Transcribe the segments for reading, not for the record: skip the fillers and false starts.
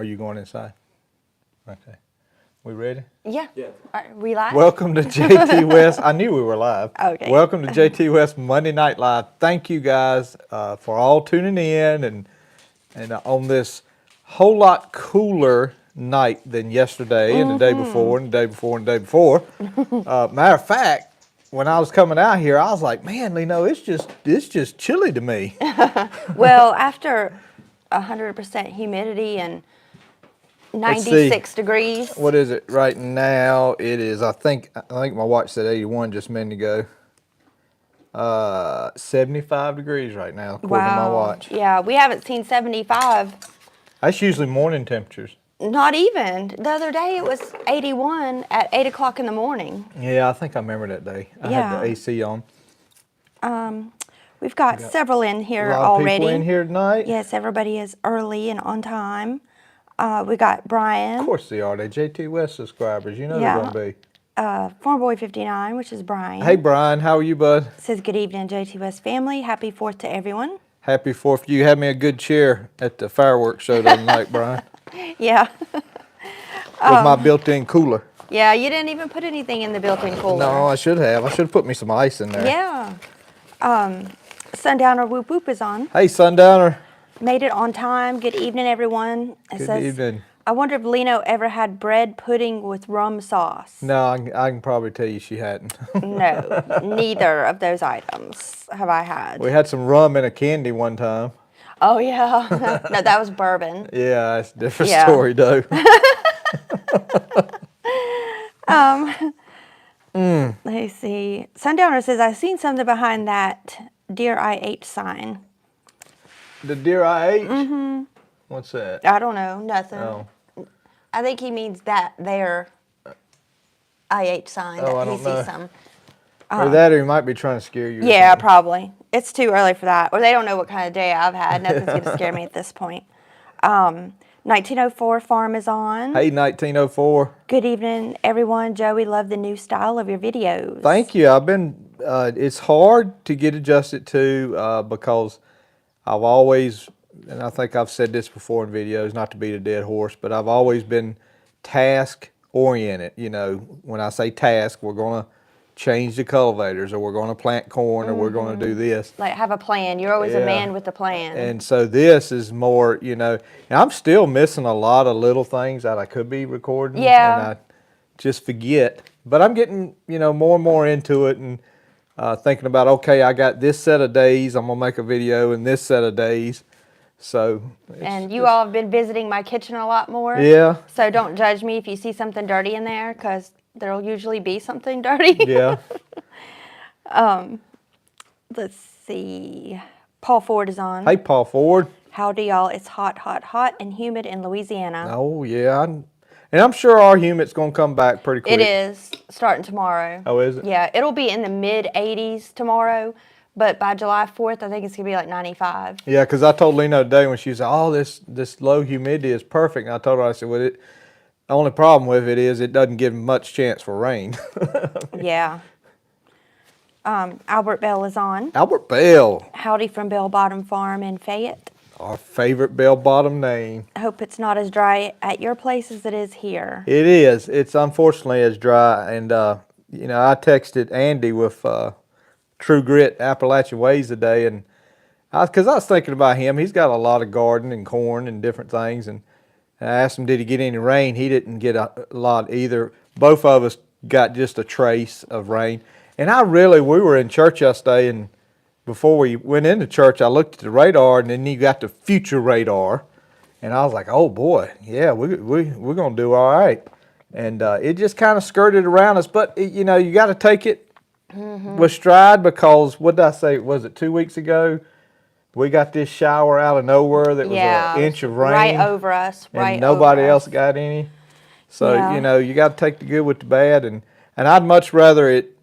Are you going inside? Okay. We ready? Yeah. Are we live? Welcome to Jtwes. I knew we were live. Okay. Welcome to Jtwes Monday Night Live. Thank you guys for all tuning in and on this whole lot cooler night than yesterday and the day before and the day before and the day before. Matter of fact, when I was coming out here, I was like, man, Leno, it's just chilly to me. Well, after 100% humidity and 96 degrees. What is it right now? It is, I think my watch said 81 just a minute ago. 75 degrees right now, according to my watch. Yeah, we haven't seen 75. That's usually morning temperatures. Not even. The other day it was 81 at 8 o'clock in the morning. Yeah, I think I remember that day. I had the AC on. We've got several in here A lot of already. people in here tonight. Yes, everybody is early and on time. We got Brian. Of course they are. They're JTWes subscribers. You know they're going to be. Farm Boy 59, which is Brian. Hey, Brian. How are you, bud? Says, good evening, JTWes family. Happy 4th to everyone. Happy 4th. You had me a good cheer at the fireworks show the other night, Brian. Yeah. With my built-in cooler. Yeah, you didn't even put anything in the built-in cooler. No, I should have. I should have put me some ice in there. Yeah. Sundowner Whoop Whoop is on. Hey, Sundowner. Made it on time. Good evening, everyone. It Good evening. I wonder if Leno ever had bread pudding with rum sauce. No, I can probably tell you she hadn't. No, neither of those items have I had. We had some rum in a candy one time. Oh, yeah. No, that was bourbon. Yeah, that's a different story, though. Let's see. Sundowner says, I've seen something behind that Dear IH sign. The Dear IH? Mm-hmm. What's that? I don't know. Nothing. Oh. I think he means that their IH sign. Oh, I that he don't know. sees some. Or that, or he might be trying to scare you. Yeah, probably. It's too early for that. Or they don't know what kind of day I've had. Nothing's going to scare me at this point. 1904 Farm is on. Hey, 1904. Good evening, everyone. Joey, love the new style of your videos. Thank you. I've been, it's hard to get adjusted to because I've always, and I think I've said this before in videos, not to beat a dead horse, but I've always been task oriented. You know, when I say task, we're going to change the cultivators, or we're going to plant corn, or we're going to do this. Like, have a plan. You're always a man with a plan. And so this is more, you know, and I'm still missing a lot of little things that I could be recording. Yeah. And I just forget. But I'm getting, you know, more and more into it and thinking about, okay, I got this set of days, I'm going to make a video in this set of days. So. And you all have been visiting my kitchen a lot more. Yeah. So don't judge me if you see something dirty in there, because there'll usually be something dirty. Yeah. Let's see. Paul Ford is on. Hey, Paul Ford. Howdy, y'all. It's hot, hot, hot and humid in Louisiana. Oh, yeah. And I'm sure our humid's going to come back pretty quick. It is, starting tomorrow. Oh, is it? Yeah, it'll be in the mid-80s tomorrow, but by July 4th, I think it's going to be like 95. Yeah, because I told Lena today when she said, oh, this low humidity is perfect. And I told her, I said, well, the only problem with it is it doesn't give much chance for rain. Yeah. Albert Bell is on. Albert Bell. Howdy from Bell Bottom Farm in Fayette. Our favorite bell bottom name. I hope it's not as dry at your place as it is here. It is. It's unfortunately as dry. And, you know, I texted Andy with True Grit Appalachian Ways today. And because I was thinking about him. He's got a lot of garden and corn and different things. And I asked him, did he get any rain? He didn't get a lot either. Both of us got just a trace of rain. And we were in church yesterday, and before we went into church, I looked at the radar, and then you got the future radar. And I was like, oh boy, yeah, we're going to do all right. And it just kind of skirted around us. But, you know, you got to take it with stride, because what did I say? Was it 2 weeks ago? We got this shower out of nowhere that was an inch of rain. Right over us, and nobody else got any. So, you know, you got to take the good with the bad. And I'd much rather it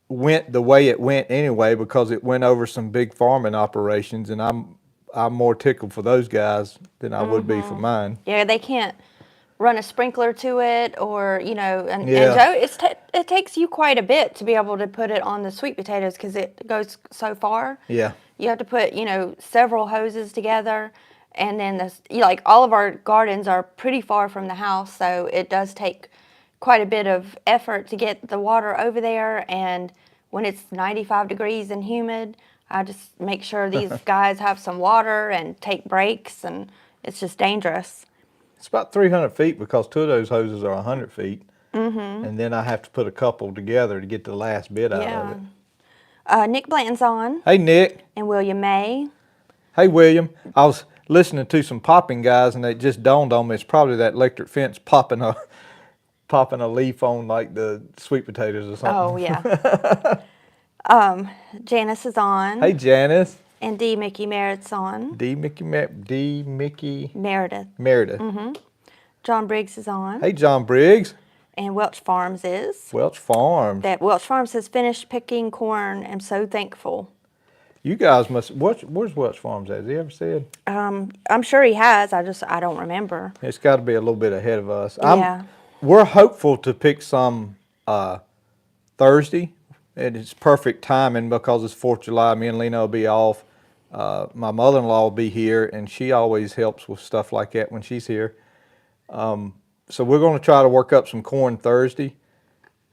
went the way it went anyway, because it went over some big farming operations, and I'm more tickled for those guys than I would be for mine. Yeah, they can't run a sprinkler to it, or, you know, and Joe, it takes you quite a bit to be able to put it on the sweet potatoes, because it goes so far. Yeah. You have to put, you know, several hoses together, And then like all of our gardens are pretty far from the house, so it does take quite a bit of effort to get the water over there. And when it's 95 degrees and humid, I just make sure these guys have some water and take breaks, and it's just dangerous. It's about 300 feet because 2 of those hoses are 100 feet. And then I have to put a couple together to get the last bit out of it. Nick Blanton's on. Hey, Nick. And William May. Hey, William. I was listening to some popping guys, and it just dawned on me it's probably that electric fence popping a leaf on like the sweet potatoes or something. Oh, yeah. Janice is on. Hey, Janice. And D. Mickey Meredith's on. D. Mickey Meredith. Meredith. John Briggs is on. Hey, John Briggs. And Welch Farms is. Welch Farms. That Welch Farms has finished picking corn. I'm so thankful. You guys must. Where's Welch Farms at? Has he ever said? I'm sure he has. I don't remember. It's got to be a little bit ahead of us. Yeah. We're hopeful to pick some Thursday. And it's perfect timing because it's 4th of July. Me and Lena will be off. My mother-in-law will be here, and she always helps with stuff like that when she's here. So we're going to try to work up some corn Thursday.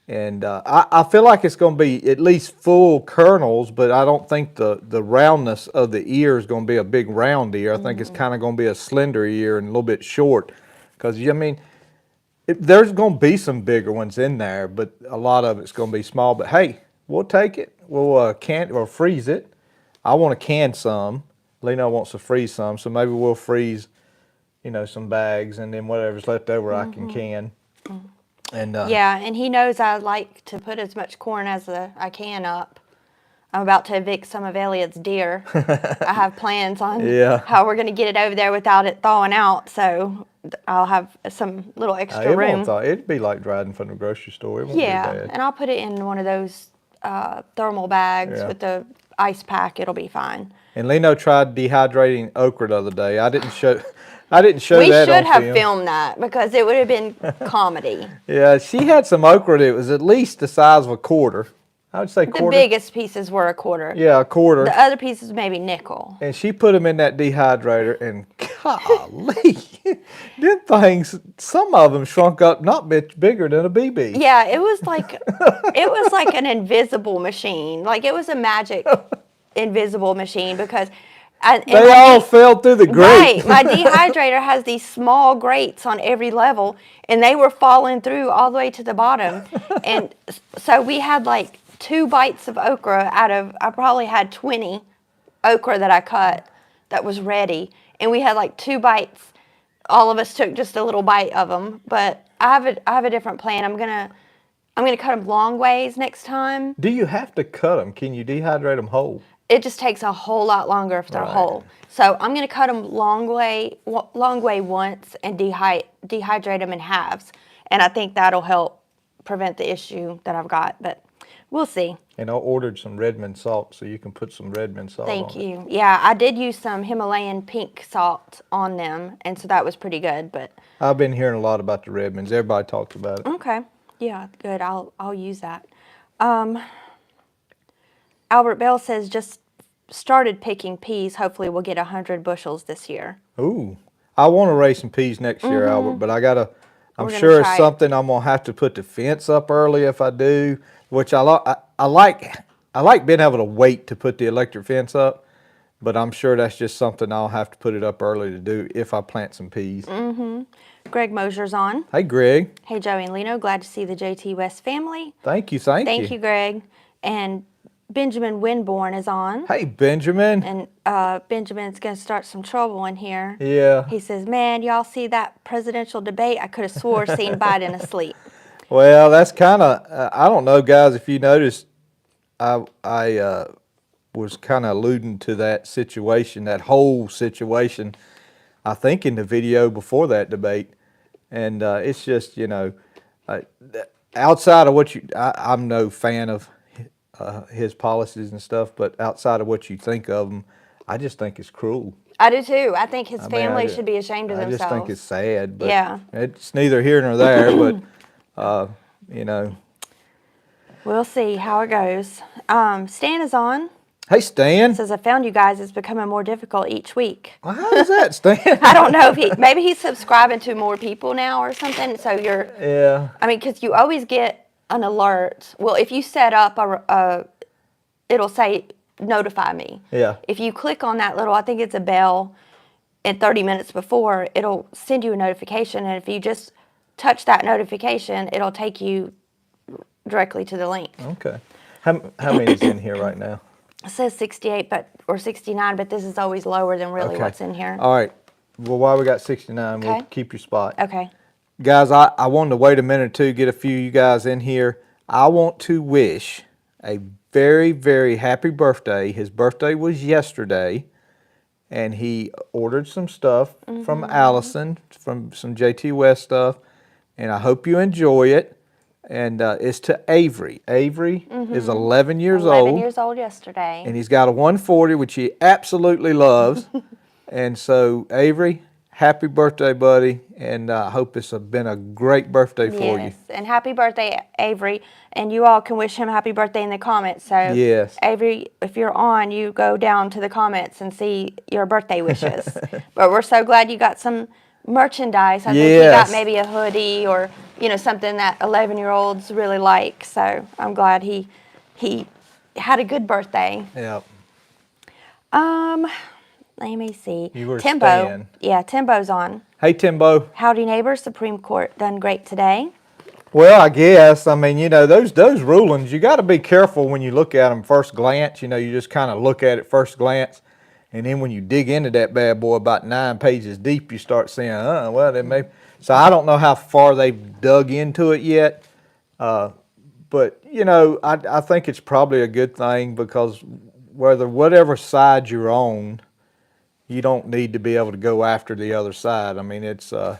And I feel like it's going to be at least full kernels, but I don't think the roundness of the ear is going to be a big round ear. I think it's kind of going to be a slender ear and a little bit short. Because, I mean, there's going to be some bigger ones in there, but a lot of it's going to be small. But, hey, we'll take it. We'll can or freeze it. I want to can some. Lena wants to freeze some, so maybe we'll freeze, some bags, and then whatever's left over I can. And yeah, and he knows I like to put as much corn as I can up. I'm about to evict some of Elliot's deer. I have plans on how we're going to get it over there without it thawing out, so I'll have some little extra room. It'd be like driving from the grocery store. It won't be bad. And I'll put it in one of those thermal bags with the ice pack. It'll be fine. And Leno tried dehydrating okra the other day. I didn't show that on film. We should have filmed that because it would have been comedy. Yeah, she had some okra that was at least the size of a quarter. I would say quarter. The biggest pieces were a quarter. Yeah, a quarter. The other pieces maybe nickel. And she put them in that dehydrator, and golly, them things, some of them shrunk up not much bigger than a BB. Yeah, it was like an invisible machine. Like it was a magic invisible machine because they all fell through the grate. Right. My dehydrator has these small grates on every level, and they were falling through all the way to the bottom. And so we had like 2 bites of okra out of, I probably had 20 okra that I cut that was ready. And we had like 2 bites. All of us took just a little bite of them. But I have a different plan. I'm gonna cut them long ways next time. Do you have to cut them? Can you dehydrate them whole? It just takes a whole lot longer if they're whole. So I'm going to cut them long way once and dehydrate them in halves. And I think that'll help prevent the issue that I've got. But we'll see. And I ordered some Redmond salt, so you can put some Redmond salt on Thank you. Yeah, I did use some Himalayan pink salt on them, and so that was pretty good. But I've been hearing a lot about the Redmonds. Everybody talks about it. Okay. Yeah, good. I'll use that. Albert Bell says just started picking peas. Hopefully we'll get 100 bushels this year. Ooh. I want to raise some peas next year, Albert, but I'm sure it's something I'm going to have to put the fence up early if I do, which I like being able to wait to put the electric fence up, but I'm sure that's just something I'll have to put it up early to do if I plant some peas. Greg Mosier's on. Hey, Greg. Hey, Joey and Leno. Glad to see the Jtwes family. Thank you. Thank you, Greg. And Benjamin Winborn is on. Hey, Benjamin. And Benjamin's going to start some trouble in here. Yeah. He says, man, y'all see that presidential debate? I could have swore seen Biden asleep. Well, that's kind of, I don't know, guys, if you noticed, I was kind of alluding to that situation, that whole situation, I think in the video before that debate. And it's just, outside of what I'm no fan of his policies and stuff, but outside of what you think of him, I just think it's cruel. I do too. I think his family should be ashamed of themselves. I just think it's sad, but yeah. It's neither here nor there, but, We'll see how it goes. Stan is on. Hey, Stan. Says, I found you guys. It's becoming more difficult each week. Well, how is that, Stan? I don't know if maybe he's subscribing to more people now or something. So you're, Yeah. I mean, because you always get an alert. Well, if you set up it'll say notify me. Yeah. If you click on that little, I think it's a bell, and 30 minutes before, it'll send you a notification. And if you just touch that notification, it'll take you directly to the link. Okay. How many's in here right now? It says 68 or 69, but this is always lower than really what's in here. All right. Well, while we got 69, we'll Okay. keep your spot. Okay. Guys, I wanted to wait a minute or two, get a few of you guys in here. I want to wish a very, very happy birthday. His birthday was yesterday, and he ordered some stuff from Allison, from some Jtwes stuff, and I hope you enjoy it. And it's to Avery. Avery is 11 years 11 old. years old yesterday. And he's got a 140, which he absolutely loves. And so, Avery, happy birthday, buddy. And I hope it's been a great birthday for you. Yes, and happy birthday, Avery. And you all can wish him happy birthday in the comments. So, Yes. Avery, if you're on, you go down to the comments and see your birthday wishes. But we're so glad you got some merchandise. I think he got maybe a hoodie or, something that 11-year-olds really like. So I'm glad he had a good birthday. Yep. Let me see. You were Timbo. Stan. Yeah, Timbo's on. Hey, Timbo. Howdy, neighbors. Supreme Court done great today. Well, I guess. I mean, those rulings, you got to be careful when you look at them first glance. You just kind of look at it first glance. And then when you dig into that bad boy about 9 pages deep, you start saying, well, they may. So I don't know how far they've dug into it yet. But, I think it's probably a good thing because whatever side you're on, you don't need to be able to go after the other side. I mean, it's only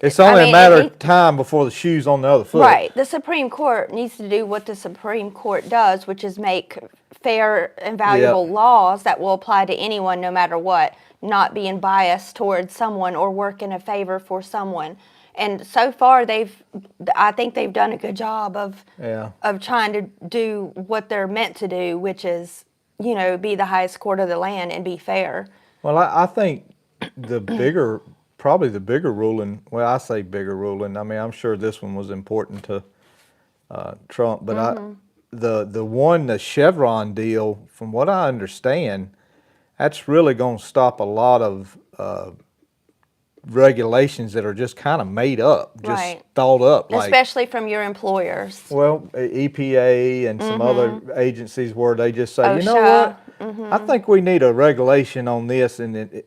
a matter of time before the shoe's on the other foot. Right. The Supreme Court needs to do what the Supreme Court does, which is make fair and valuable laws that will apply to anyone no matter what, not being biased towards someone or work in a favor for someone. And so far, I think they've done a good job of trying to do what they're meant to do, which is, be the highest court of the land and be fair. Well, I think probably the bigger ruling, well, I say bigger ruling, I mean, I'm sure this one was important to Trump, but the Chevron deal, from what I understand, that's really going to stop a lot of regulations that are just kind of made up, just thought up. Especially from your employers. Well, EPA and some other agencies where they just say, you know what, I think we need a regulation on this, and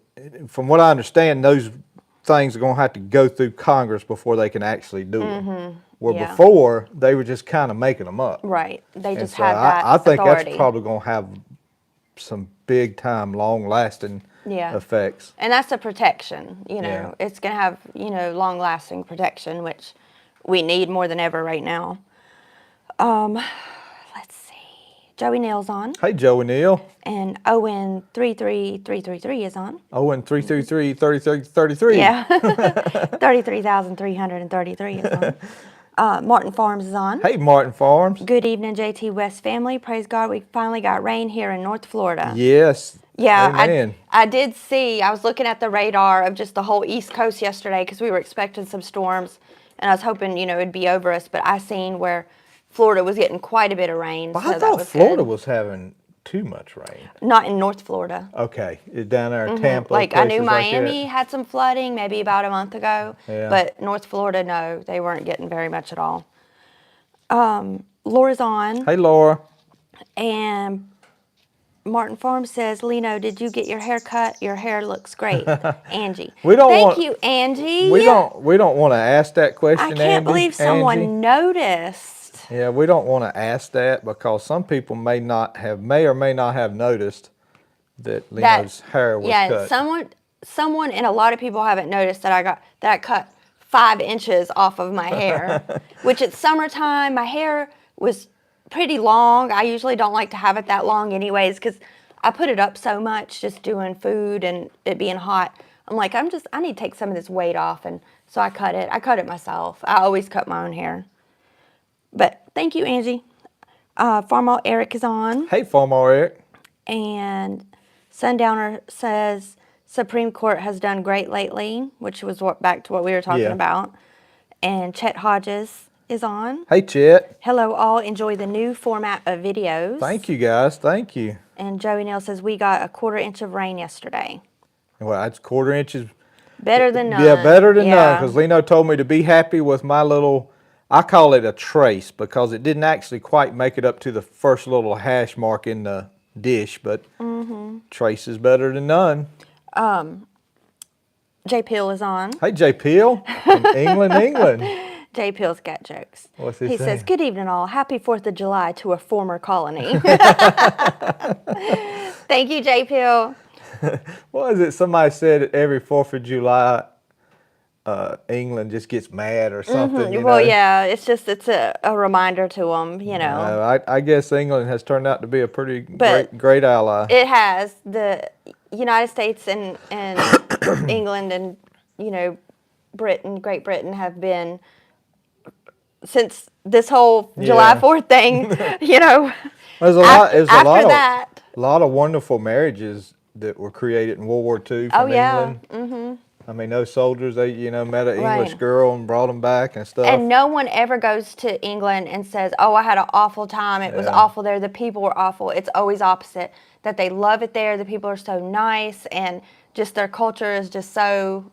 from what I understand, those things are going to have to go through Congress before they can actually do them. Where before, they were just kind of making them up. Right. They just had that I think authority. That's probably going to have some big-time, long-lasting effects. And that's a protection. It's going to have, long-lasting protection, which we need more than ever right now. Let's see. Joey Neal's on. Hey, Joey Neal. And Owen 33333 is on. Owen 333-3333. Yeah. 33,333 is on. Martin Farms is on. Hey, Martin Farms. Good evening, Jtwes family. Praise God, we finally got rain here in North Florida. Yes. Yeah, Amen. I did see, I was looking at the radar of just the whole East Coast yesterday because we were expecting some storms, and I was hoping, it'd be over us, but I seen where Florida was getting quite a bit of rain. Well, I thought Florida was having too much rain. Not in North Florida. Okay, down there in Tampa. Like I knew Miami had some flooding maybe about a month ago, but North Florida, no, they weren't getting very much at all. Laura's on. Hey, Laura. And Martin Farm says, Lino, did you get your hair cut? Your hair looks great. Angie. Thank you, Angie. We don't want to ask that question, I can't believe someone noticed. Yeah, we don't want to ask that because some people may or may not have noticed that Lino's hair was cut. Yeah, someone and a lot of people haven't noticed that I cut 5 inches off of my hair, which it's summertime. My hair was pretty long. I usually don't like to have it that long anyways because I put it up so much just doing food and it being hot. I'm like, I need to take some of this weight off, and so I cut it. I cut it myself. I always cut my own hair. But thank you, Angie. Farmall Eric is on. Hey, Farmall Eric. And Sundowner says Supreme Court has done great lately, which was back to what we were talking Yeah. about. And Chet Hodges is on. Hey, Chet. Hello, all. Enjoy the new format of videos. Thank you, guys. Thank you. And Joey Neal says we got a 1/4 inch of rain yesterday. Well, that's 1/4 inches. Better than none. Yeah, better than none. Yeah. Because Leno told me to be happy with my little, I call it a trace because it didn't actually quite make it up to the first little hash mark in the dish, but trace is better than none. Jay Peel is on. Hey, Jay Peel from England. Jay Peel's got jokes. What's he He says, saying? good evening all. Happy 4th of July to a former colony. Thank you, Jay Peel. What is it? Somebody said that every 4th of July, England just gets mad or something. You Well, know? yeah, it's a reminder to them, you know. I guess England has turned out to be a pretty But great ally. It has. The United States and England and, you know, Great Britain have been, since this whole July 4th thing, you know, There's that. a lot of wonderful marriages that were created in World War II from England. Mm-hmm. I mean, those soldiers, they, you know, met an English Right. girl and brought them back and stuff. And no one ever goes to England and says, oh, I had an awful time. It was Yeah. awful there. The people were awful. It's always opposite, that they love it there. The people are so nice and just their culture is just so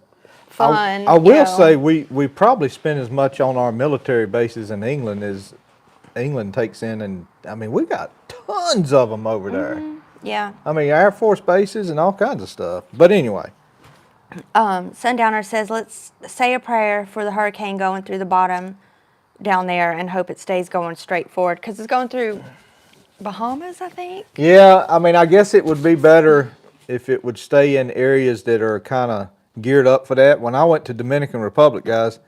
fun. I will you know. say we probably spend as much on our military bases in England as England takes in. And, I mean, we got tons of them over there. Yeah. I mean, Air Force bases and all kinds of stuff. But anyway. Sundowner says, let's say a prayer for the hurricane going through the bottom down there and hope it stays going straight forward, because it's going through Bahamas, I think. Yeah, I mean, I guess it would be better if it would stay in areas that are kind of geared up for that. When I went to Dominican Republic, guys,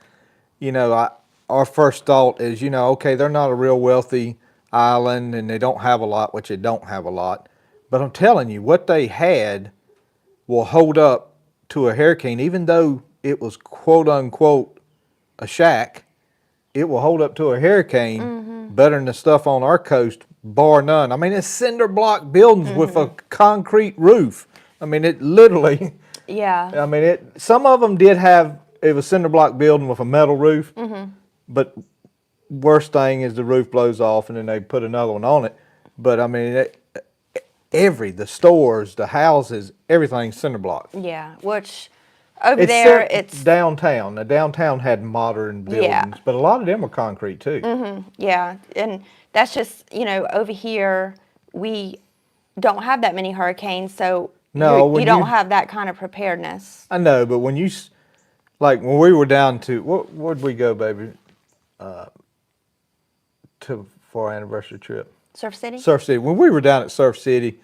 you know, our first thought is, you know, okay, they're not a real wealthy island and they don't have a lot, which they don't have a lot. But I'm telling you, what they had will hold up to a hurricane, even though it was quote unquote a shack. It will hold up to a hurricane better than the stuff on our coast, bar none. I mean, it's cinder block buildings with a concrete roof. I mean, it literally. Yeah. I mean, some of them did have, it was cinder block building with a metal roof. But worst thing is the roof blows off and then they put another one on it. But I mean, the stores, the houses, everything's cinder block. Yeah, which over there it's downtown. The downtown had modern buildings, Yeah. but a lot of them are concrete too. yeah, and that's just, you know, over here we don't have that many hurricanes, so No, you don't have that kind of preparedness. I know, but when you, like when we were down to, where'd we go, baby? For our anniversary trip. Surf City? Surf City. When we were down at Surf City,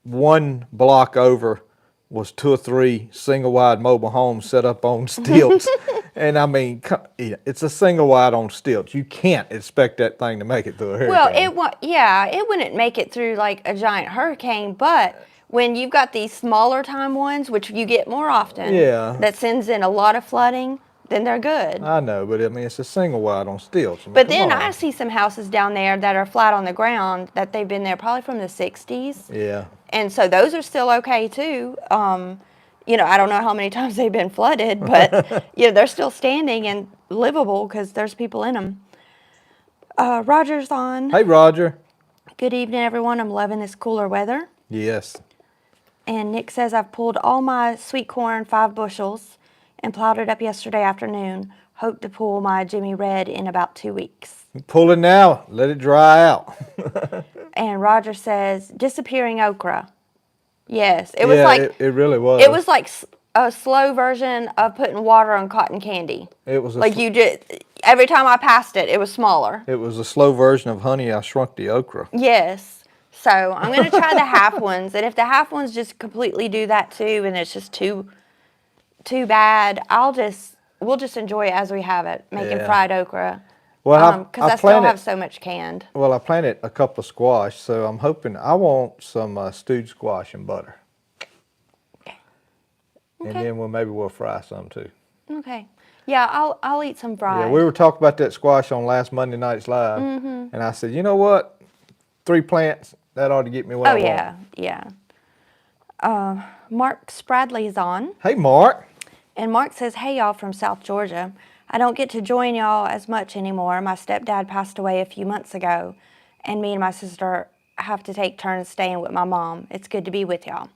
one block over was 2 or 3 single wide mobile homes set up on stilts. And I mean, it's a single wide on stilts. You can't expect that thing to make it through a hurricane. Well, it wouldn't make it through like a giant hurricane, but when you've got these smaller time ones, which you get more often, Yeah. that sends in a lot of flooding, then they're good. I know, but I mean, it's a single wide on stilts. I mean, But come then on. I see some houses down there that are flat on the ground that they've been there probably from the 60s. Yeah. And so those are still okay too. You know, I don't know how many times they've been flooded, but you know, they're still standing and livable because there's people in them. Roger's on. Hey, Roger. Good evening, everyone. I'm loving this cooler weather. Yes. And Nick says, I've pulled all my sweet corn, 5 bushels, and plowed it up yesterday afternoon. Hope to pull my Jimmy Red in about 2 weeks. Pull it now. Let it dry out. And Roger says, disappearing okra. Yes, it was like it really was. it was like a slow version of putting water on cotton candy. It was Like you did every time I passed it, it was smaller. It was a slow version of Honey, I Shrunk the Okra. Yes. So I'm gonna try the half ones, and if the half ones just completely do that too, and it's just too bad, we'll just enjoy it as we have it, making Yeah. fried okra. Well, Because I still have so much canned. Well, I planted a couple of squash, so I'm hoping I want some stewed squash and butter. And Okay. then maybe we'll fry some too. Okay. Yeah, I'll eat some fried. Yeah, we were talking about that squash on last Monday night's live, and I said, you know what? 3 plants, That ought to get me what I Oh, want. yeah, yeah. Mark Spradley is on. Hey, Mark. And Mark says, hey, y'all from South Georgia. I don't get to join y'all as much anymore. My stepdad passed away a few months ago, and me and my sister have to take turns staying with my mom. It's good to be with y'all.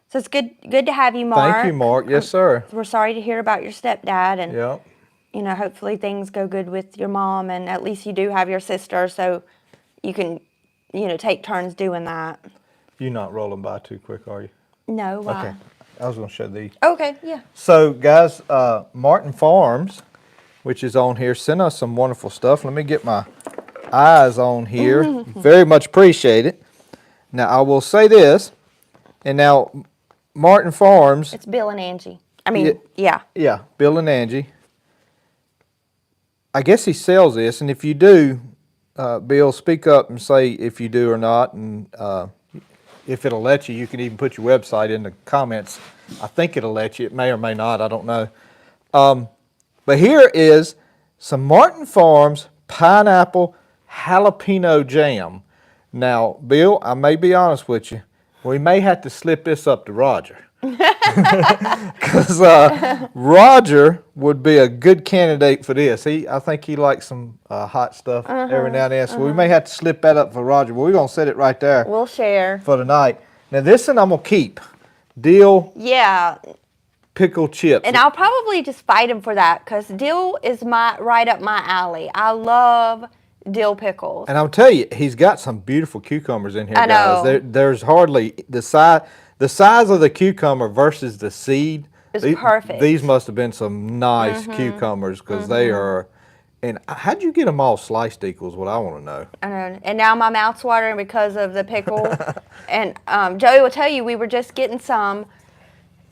So it's good to have you, Mark. Thank you, Mark. Yes, sir. We're sorry to hear about your stepdad, and Yep. you know, hopefully things go good with your mom, and at least you do have your sister, so you can, you know, take turns doing that. You're not rolling by too quick, are you? No, why? Okay. I was going to show these. Okay, yeah. So, guys, Martin Farms, which is on here, sent us some wonderful stuff. Let me get my eyes on here. Very much appreciate it. Now, I will say this, and now, Martin Farms. It's Bill and Angie. I mean, yeah. Yeah, Bill and Angie. I guess he sells this, and if you do, Bill, speak up and say if you do or not, and if it'll let you, you can even put your website in the comments. I think it'll let you. It may or may not. I don't know. But here is some Martin Farms pineapple jalapeno jam. Now, Bill, I may be honest with you. We may have to slip this up to Roger. Because Roger would be a good candidate for this. I think he likes some hot stuff every now and then. So we may have to slip that up for Roger. But we're going to set it right there. We'll share. For tonight. Now this one I'm going to keep. Dill. Yeah. Pickle chips. And I'll probably just fight him for that because dill is right up my alley. I love dill pickles. And I'll tell you, he's got some beautiful cucumbers in here, I guys. know. There's hardly the size of the cucumber versus the seed. It's perfect. These must have been some nice cucumbers because they are. And how'd you get them all sliced equals? What I want to know. I know. And now my mouth's watering because of the pickle. And Joey will tell you, we were just getting some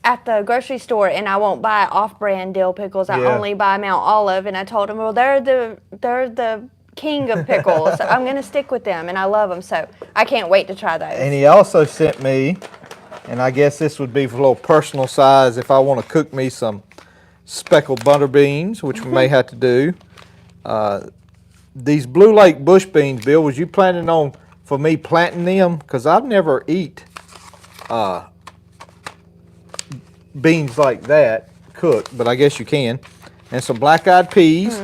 at the grocery store, and I won't buy off-brand dill pickles. I only buy Mount Olive. And I told him, well, they're the king of pickles. So I'm going to stick with them, and I love them. So I can't wait to try those. And he also sent me, and I guess this would be for a little personal size if I want to cook me some speckled butter beans, which we may have to do. These Blue Lake bush beans, Bill, was you planning on for me planting them? Because I've never eat beans like that cooked, but I guess you can. And some black-eyed peas.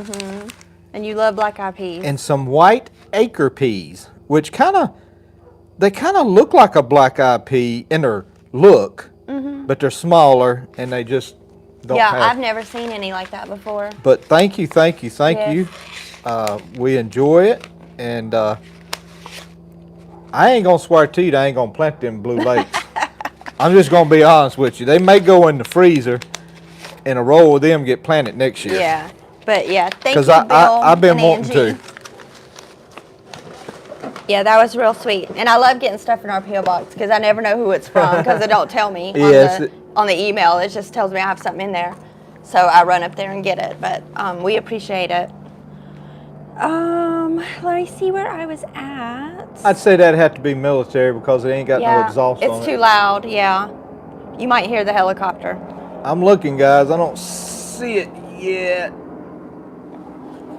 And you love black-eyed peas. And some white acre peas, which they kind of look like a black-eyed pea in their look, but they're smaller and they just don't have. I've never seen any like that before. But thank you. Yes. We enjoy it, and I ain't gonna swear to you, I ain't gonna plant them Blue Lakes. I'm just gonna be honest with you. They may go in the freezer, and a roll of them get planted next year. Yeah, but yeah, thank you, Because Bill. I've been and wanting Angie. to. Yeah, that was real sweet. And I love getting stuff in our P.O. box because I never know who it's from because it don't tell me on the email. It just tells me I have something in there. So I run up there and get it. But we appreciate it. Let me see where I was at. I'd say that'd have to be military because it ain't got no exhaust on it. It's too loud, yeah. You might hear the helicopter. I'm looking, guys. I don't see it yet.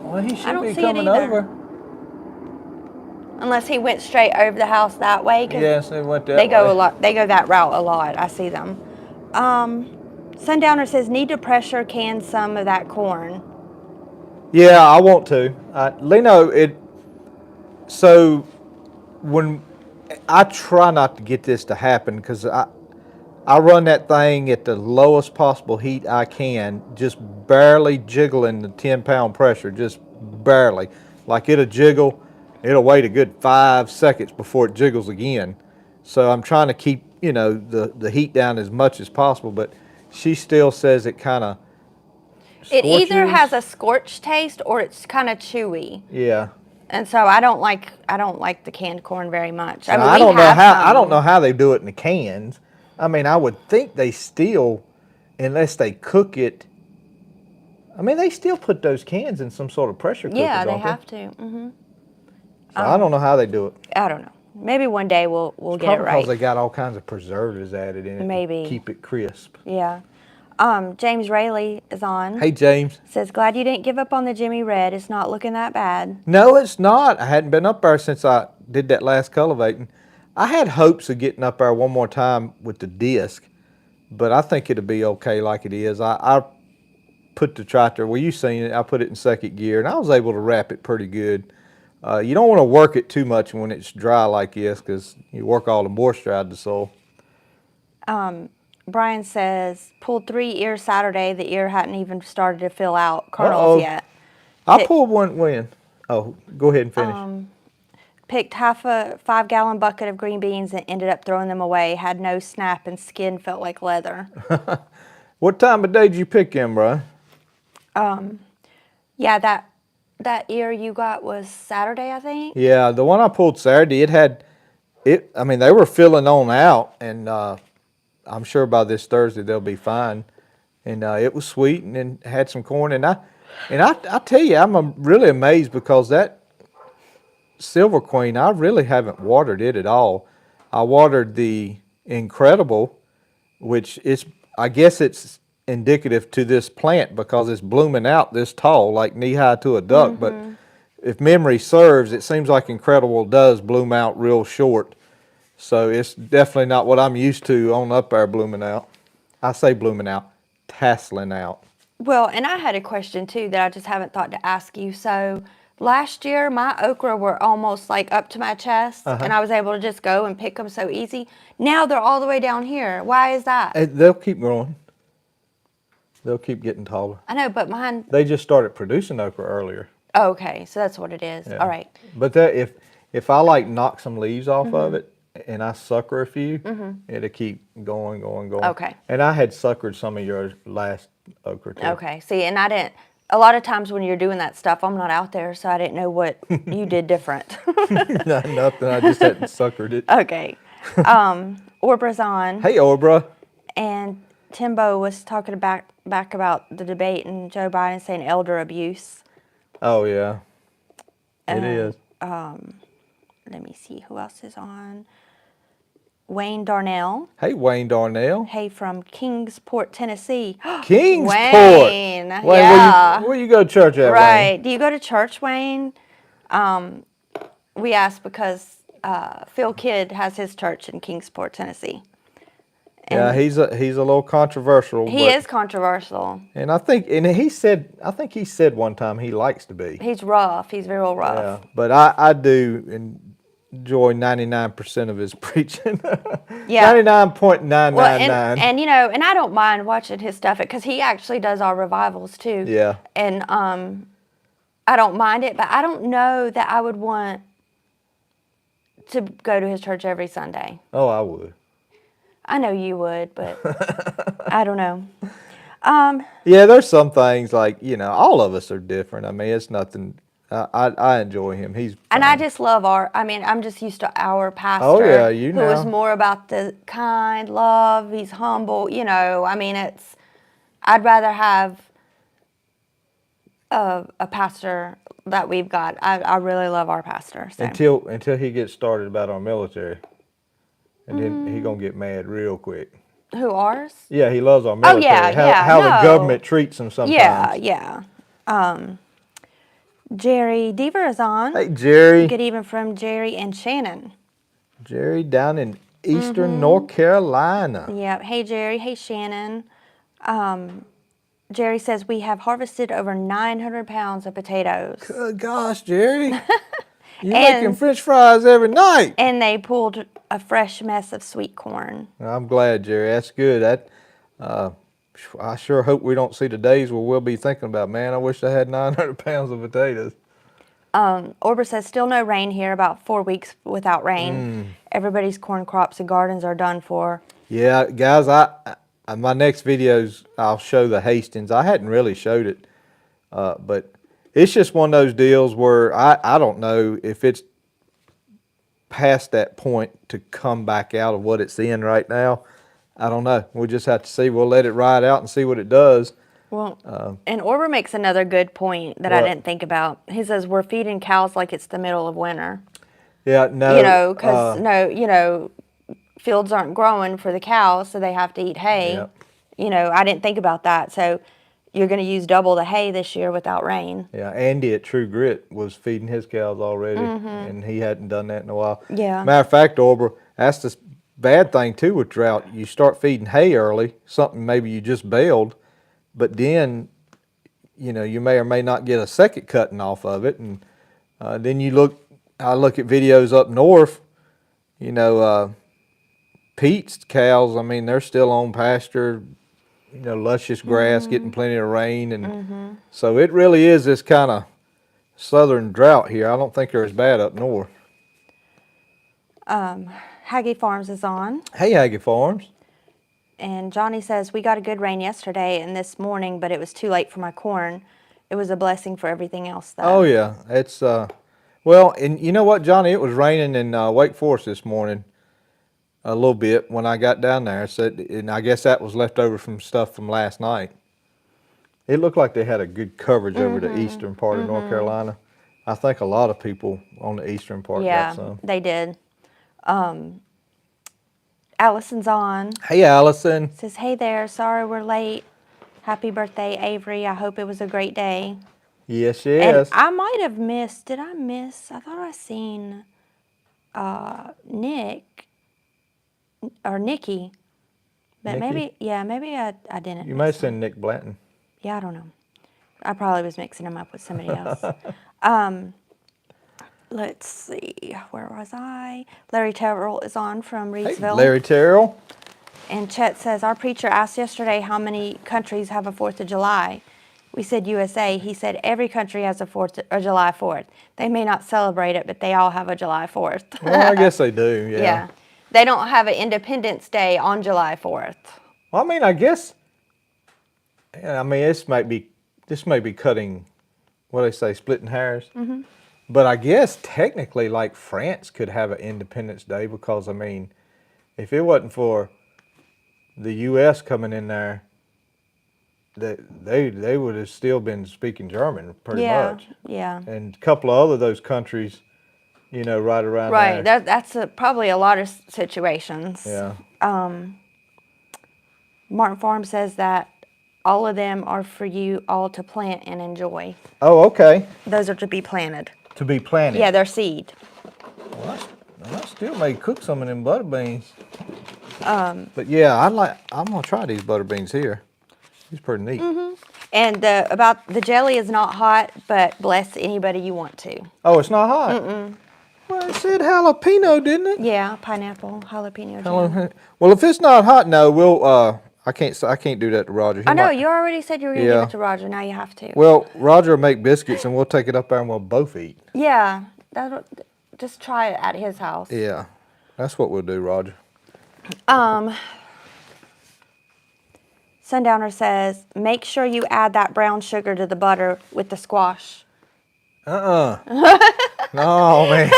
Well, he should be coming over. Unless he went straight over the house that way. Yes, they went that way. They go a lot. They go that route a lot. I see them. Sundowner says need to pressure can some of that corn. Yeah, I want to. Leno, so when I try not to get this to happen because I run that thing at the lowest possible heat I can, just barely jiggling the 10-pound pressure, just barely. Like it'll jiggle, it'll wait a good 5 seconds before it jiggles again. So I'm trying to keep, the heat down as much as possible, but she still says it kind of It either has a scorched taste or it's kind of chewy. Yeah. And so I don't like the canned corn very much. I mean, I don't know how they do it in the cans. I mean, I would think they still, unless they cook it. I mean, they still put those cans in some sort of pressure cooker. Yeah, they don't have to. Mm-hmm. So I don't know how they do it. I don't know. Maybe one day we'll get it right. Because they got all kinds of preservatives added in it. Maybe. To keep it crisp. Yeah. James Rayleigh is on. Hey, James. Says, glad you didn't give up on the Jimmy Red. It's not looking that bad. No, it's not. I hadn't been up there since I did that last cultivating. I had hopes of getting up there one more time with the disc, but I think it'll be okay like it is. I put the tractor, well, you seen it, I put it in second gear, and I was able to wrap it pretty good. You don't want to work it too much when it's dry like this because you work all the moisture out of the soil. Brian says, pulled 3 ears Saturday. The ear hadn't even started to fill out Uh-oh. kernels yet. I pulled one when. Oh, go ahead and finish. Picked half a 5-gallon bucket of green beans and ended up throwing them away. Had no snap and skin felt like leather. What time of day did you pick them, Brian? Yeah, that ear you got was Saturday, I think. Yeah, the one I pulled Saturday, I mean, they were filling on out, and I'm sure by this Thursday they'll be fine. And it was sweet, and then had some corn. And I tell you, I'm really amazed because that Silver Queen, I really haven't watered it at all. I watered the Incredible, which I guess it's indicative to this plant because it's blooming out this tall, like knee high to a duck. But if memory serves, it seems like Incredible does bloom out real short. So it's definitely not what I'm used to on up there blooming out. I say blooming out, tasseling out. Well, and I had a question too that I just haven't thought to ask you. So last year, my okra were almost like up to my chest, and I was able to just go and pick them so easy. Now they're all the way down here. Why is that? They'll keep growing. They'll keep getting taller. I know, but mine. They just started producing okra earlier. Oh, okay, so that's what it is. Yeah. All right. But that if I like knock some leaves off of it and I sucker a few, it'll keep going. Okay. And I had suckered some of your last okra too. Okay. See, and I didn't. A lot of times when you're doing that stuff, I'm not out there, so I didn't know what you did different. Nothing. I just hadn't suckered it. Okay. Orbra's on. Hey, Orbra. And Timbo was talking back about the debate and Joe Biden saying elder abuse. Oh, yeah. It is. Let me see who else is on. Wayne Darnell. Hey, Wayne Darnell. Hey, from Kingsport, Tennessee. Kingsport. Wayne. Yeah. Where you go to church at, Right. Wayne? Do you go to church, Wayne? We asked because Phil Kidd has his church in Kingsport, Tennessee. Yeah, he's a little controversial. He is controversial. And I think he said one time he likes to be. He's rough. He's real rough. Yeah, but I do enjoy 99% of his preaching. Yeah. 99.999. Well, and you know, and I don't mind watching his stuff because he actually does our revivals too. Yeah. And I don't mind it, but I don't know that I would want to go to his church every Sunday. Oh, I would. I know you would, but I don't know. Yeah, there's some things like, all of us are different. I mean, it's nothing. I enjoy him. He's and I just love I'm just used to our pastor. Oh, yeah, who is more about the kind, love, he's humble, I mean, I'd rather have a pastor that we've got. I really love our pastor. So. Until he gets started about our military. And then he's going to get mad real quick. Who, ours? Yeah, he loves our military. Oh, yeah, How the government treats him sometimes. Yeah. Jerry Deaver is on. Hey, Jerry. Good evening from Jerry and Shannon. Jerry down in eastern North Carolina. Yep. Hey, Jerry. Hey, Shannon. Jerry says we have harvested over 900 pounds of potatoes. Good gosh, Jerry. You're making French fries every night. And they pulled a fresh mess of sweet corn. I'm glad, Jerry. That's good. I sure hope we don't see the days where we'll be thinking about, man, I wish I had 900 pounds of potatoes. Orber says, still no rain here, about 4 weeks without rain. Everybody's corn crops and gardens are done for. Yeah, guys, my next videos, I'll show the Hastings. I hadn't really showed it, but it's just one of those deals where I don't know if it's past that point to come back out of what it's in right now. I don't know. We'll just have to see. We'll let it ride out and see what it does. Well, and Orber makes another good point that I didn't think about. He says we're feeding cows like it's the middle of winter. Yeah, no. Because, fields aren't growing for the cows, so they have to eat hay. Yep. I didn't think about that. So, you're going to use double the hay this year without rain. Yeah, Andy at True Grit was feeding his cows already, and he hadn't done that in a while. Yeah. Matter of fact, Orber, that's the bad thing too with drought. You start feeding hay early, something maybe you just baled, but then, you know, you may or may not get a second cutting off of it, and then I look at videos up north, you know, Pete's cows, I mean, they're still on pasture, you know, luscious grass, getting plenty of rain, and so it really is this kind of southern drought here. I don't think they're as bad up north. Haggy Farms is on. Hey, Aggie Farms. And Johnny says, we got a good rain yesterday and this morning, but it was too late for my corn. It was a blessing for everything else, though. Oh, yeah. It's, well, and you know what, Johnny? It was raining in Wake Forest this morning a little bit when I got down there. So, and I guess that was left over from stuff from last night. It looked like they had a good coverage over the eastern part of North Carolina. I think a lot of people on the eastern part got some. They did. Allison's on. Hey, Allison. Says, hey there, sorry we're late. Happy birthday, Avery. I hope it was a great day. Yes, And yes. I might have missed, did I miss? I thought I seen Nick or Nikki. But Nikki? maybe I didn't. You may have miss him. seen Nick Blanton. Yeah, I don't know. I probably was mixing him up with somebody else. Let's see, where was I? Larry Terrell is on from Hey, Reedsville. Larry Terrell. And Chet says, our preacher asked yesterday how many countries have a 4th of July. We said USA. He said every country has a July 4th. They may not celebrate it, but they all have a July 4th. Well, I guess they do, yeah. Yeah. They don't have an Independence Day on July 4th. Well, I mean, I guess, I mean, this may be cutting, what do they say, splitting hairs. But I guess technically, like, France could have an Independence Day because, I mean, if it wasn't for the U.S. coming in there, they would have still been speaking German pretty much. Yeah. And a couple of other those countries, you know, right around Right. there. That's probably a lot of situations. Yeah. Martin Farm says that all of them are for you all to plant and enjoy. Oh, okay. Those are to be planted. To be planted. Yeah, they're seed. Well, I still may cook some of them butter beans. But yeah, I'm gonna try these butter beans here. These pretty neat. And about the jelly is not hot, but bless anybody you want to. Oh, it's not hot. Well, it said jalapeno, didn't it? Yeah, pineapple, jalapeno jam. Well, if it's not hot, no, we'll. I can't do that to Roger. He I know, might- you already said you were going to Yeah. give it to Roger. Now you have to. Well, Roger will make biscuits, and we'll take it up there and we'll both eat. Yeah, just try it at his house. Yeah, that's what we'll do, Roger. Sundowner says, make sure you add that brown sugar to the butter with the squash. No, man.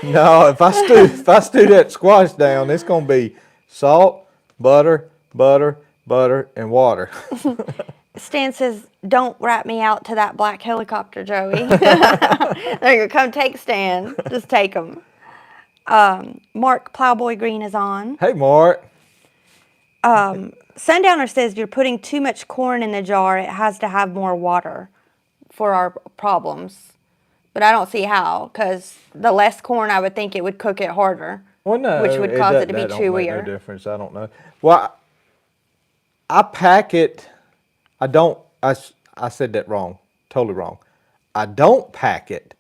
No, if I stew that squash down, it's gonna be salt, butter, and water. Stan says, don't rat me out to that black helicopter, Joey. There you go. Come take Stan. Just take him. Mark Plowboy Green is on. Hey, Mark. Sundowner says, you're putting too much corn in the jar. It has to have more water for our problems. But I don't see how, because the less corn, I would think it would cook it harder. Well, no, Which would cause it to be that don't make chewier. no difference. I don't know. Well, I pack it. I don't. I said that wrong. Totally wrong. I don't pack it.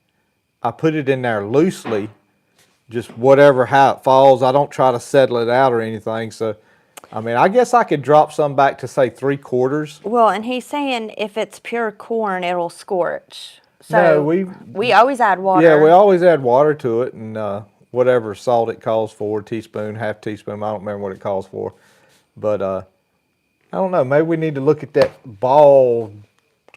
I put it in there loosely, just whatever how it falls. I don't try to settle it out or anything. So, I mean, I guess I could drop some back to say 3/4. Well, and he's saying if it's pure corn, it'll scorch. So No, we always add water. Yeah, we always add water to it, and whatever salt it calls for, teaspoon, half teaspoon. I don't remember what it calls for, but I don't know. Maybe we need to look at that ball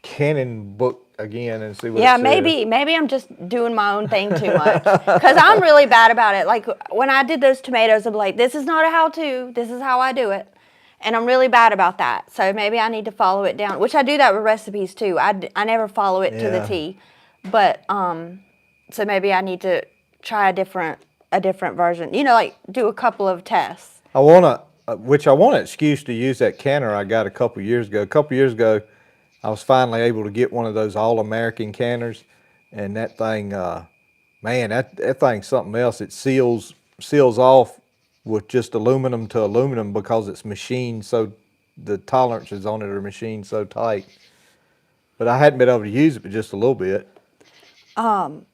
cannon book again and see what. Yeah, it says. maybe I'm just doing my own thing too much, because I'm really bad about it. Like when I did those tomatoes, I'm like, this is not a how-to. This is how I do it, and I'm really bad about that. So maybe I need to follow it down, which I do that with recipes too. I never follow it to the Yeah. T, but so maybe I need to try a different version. You know, like do a couple of tests. I wanna which I want an excuse to use that canner I got a couple years ago. A couple years ago, I was finally able to get one of those All-American canners, and that thing, man, that thing's something else. It seals off with just aluminum to aluminum because it's machined so the tolerances on it are machined so tight. But I hadn't been able to use it but just a little bit. And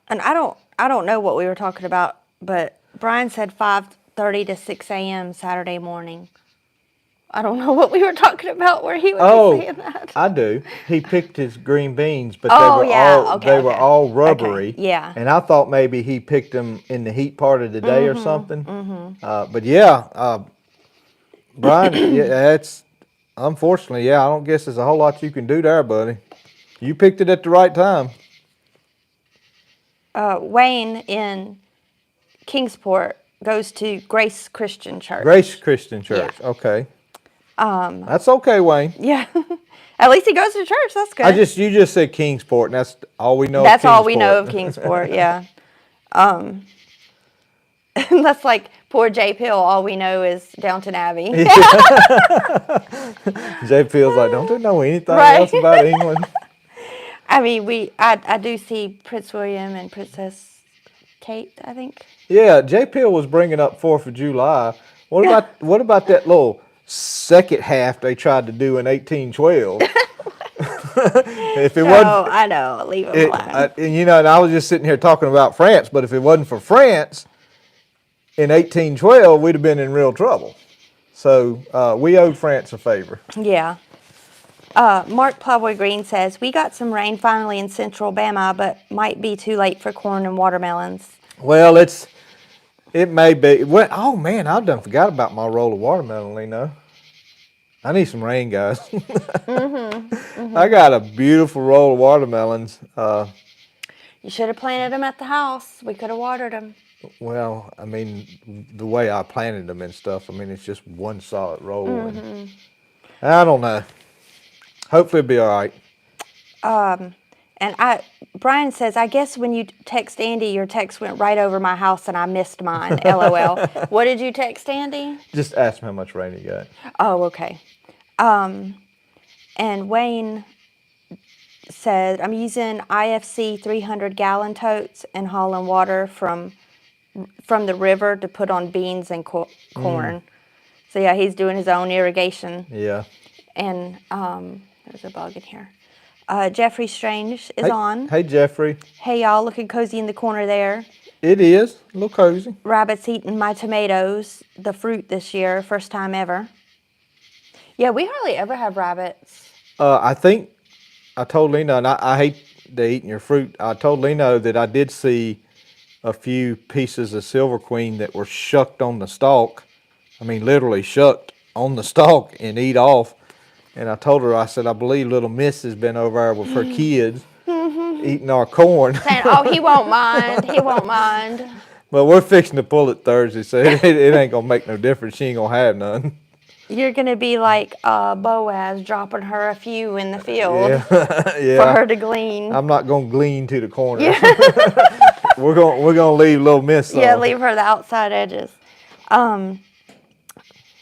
I don't know what we were talking about, but Brian said 5:30 to 6 a.m. Saturday morning. I don't know what we were talking about where he would be saying that. I do. He picked his green beans, but they were all rubbery. Okay, yeah. And I thought maybe he picked them in the heat part of the day or something. But yeah, Brian, yeah, that's unfortunately, yeah. I don't guess there's a whole lot you can do there, buddy. You picked it at the right time. Wayne in Kingsport goes to Grace Christian Church. Grace Christian Church. Yeah. Okay. That's okay, Wayne. Yeah. At least he goes to church. That's good. You just said Kingsport, and that's all we know. That's all we know of Kingsport. Yeah. That's like poor J. Pill. All we know is Downton Abbey. J. Pill's like, don't they know anything Right. else about England? I mean, I do see Prince William and Princess Kate, I think. Yeah, J. Pill was bringing up 4th of July. What about that little second half they tried to do in 1812? If it wasn't, I know. Leave it alone. and I was just sitting here talking about France, but if it wasn't for France in 1812, we'd have been in real trouble. So we owed France a favor. Yeah. Mark Plowboy Green says, we got some rain finally in central Bama, but might be too late for corn and watermelons. Well, it may be. Well, oh man, I done forgot about my roll of watermelon, Lino. I need some rain, guys. I got a beautiful roll of watermelons. You should have planted them at the house. We could have watered them. Well, I mean, the way I planted them and stuff, I mean, it's just one solid roll. And I don't know. Hopefully it'll be all right. And Brian says, I guess when you text Andy, your text went right over my house and I missed mine. LOL. What did you text Andy? Just ask me how much rain you got. Oh, okay. And Wayne said, I'm using IFC 300-gallon totes and hauling water from the river to put on beans and corn. So yeah, he's doing his own irrigation. Yeah. And there's a bug in here. Jeffrey Strange is on. Hey, Jeffrey. Hey, y'all, looking cozy in the corner there. It is. A little cozy. Rabbits eating my tomatoes, the fruit this year, first time ever. Yeah, we hardly ever have rabbits. I think I told Lino, and I hate to eating your fruit, I told Lino that I did see a few pieces of Silver Queen that were shucked on the stalk. I mean, literally shucked on the stalk and eat off. And I told her, I said, I believe little Miss has been over there with her kids eating our corn. Saying, oh, he won't mind. He won't mind. But we're fixing to pull it Thursday, so it ain't going to make no difference. She ain't going to have none. You're going to be like Boaz, dropping her a few in the field Yeah. for her to glean. I'm not going to glean to the corner. Yeah. we're going to leave little Miss. Yeah, leave her the outside edges.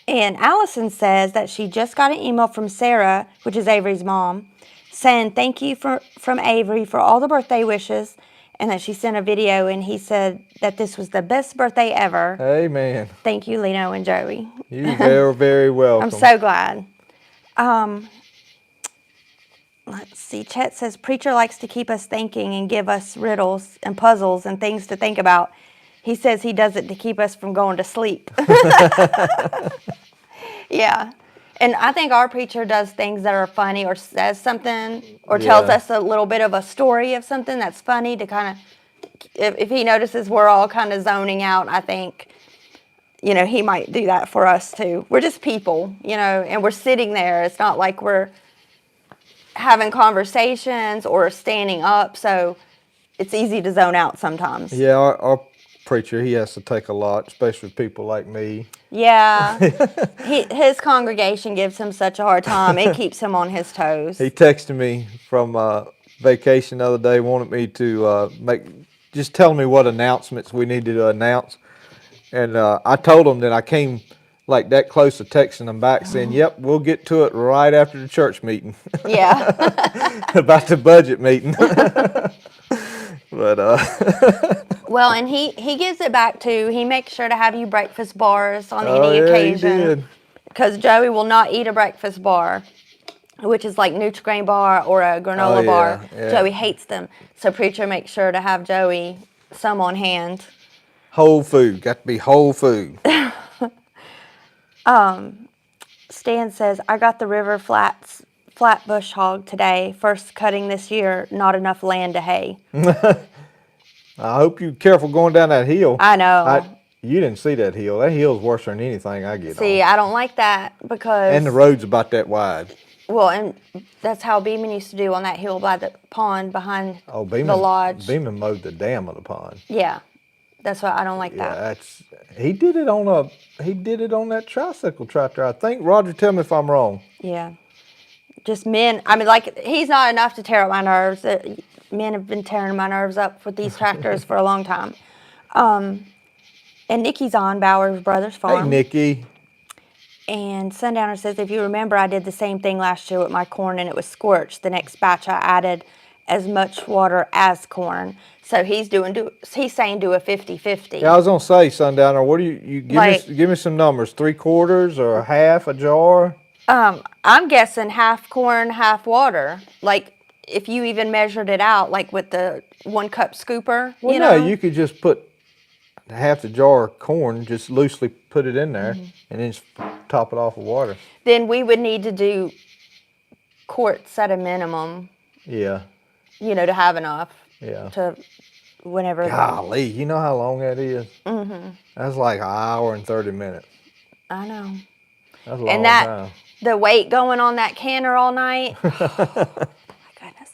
And Allison says that she just got an email from Sarah, which is Avery's mom, saying thank you from Avery for all the birthday wishes, and that she sent a video, and he said that this was the best birthday ever. Amen. Thank you, Lino and Joey. You're very, very welcome. I'm so glad. Let's see. Chet says, Preacher likes to keep us thinking and give us riddles and puzzles and things to think about. He says he does it to keep us from going to sleep. Yeah. And I think our preacher does things that are funny or says something or tells us a little bit of a story of something that's funny to kind of, if he notices we're all kind of zoning out, I think, he might do that for us too. We're just people, and we're sitting there. It's not like we're having conversations or standing up. So it's easy to zone out sometimes. Yeah, our preacher, he has to take a lot, especially with people like me. Yeah, his congregation gives him such a hard time. It keeps him on his toes. He texted me from vacation the other day, wanted me to just tell me what announcements we needed to announce. And I told him that I came like that close to texting them back saying, "Yep, we'll get to it right after the church meeting." Yeah. About the budget meeting. But Well, and he gives it back too. He makes sure to have you breakfast bars on oh any yeah, he occasion. did. Because Joey will not eat a breakfast bar, which is like Nutri-Grain bar or a granola bar. Yeah. Joey hates them. So Preacher makes sure to have Joey some on hand. Whole food, got to be whole food. Stan says, I got the river flat bush hog today. First cutting this year, not enough land to hay. I hope you're careful going down that hill. I know. You didn't see that hill. That hill's worse than anything I get See, on. I don't like that because... And the road's about that wide. Well, and that's how Beeman used to do on that hill by the pond behind the lodge. Beeman mowed the dam of the pond. Yeah, that's why I don't like that. He did it on that tricycle tractor. I think. Roger, tell me if I'm wrong. Yeah, just men. I mean, like he's not enough to tear up my nerves. Men have been tearing my nerves up with these tractors for a long time. And Nikki's on Bowers Brothers Farm. Hey, Nikki. And Sundowner says, if you remember, I did the same thing last year with my corn and it was scorched. The next batch I added as much water as corn. So he's saying do a 50-50. Yeah, I was gonna say, Sundowner, what do you give me some numbers? 3/4 or half a jar? I'm guessing half corn, half water. Like if you even measured it out, like with the 1 cup scooper. Well, you know? you could just put half the jar of corn, just loosely put it in there, and then just top it off with water. Then we would need to do quarts at a minimum. Yeah. You know, to have enough. Yeah. To whenever. Golly, you know how long that is? Mm-hmm. That's like an hour and 30 minutes. I know. That's a long time. The weight going on that canner all night. Oh, my goodness.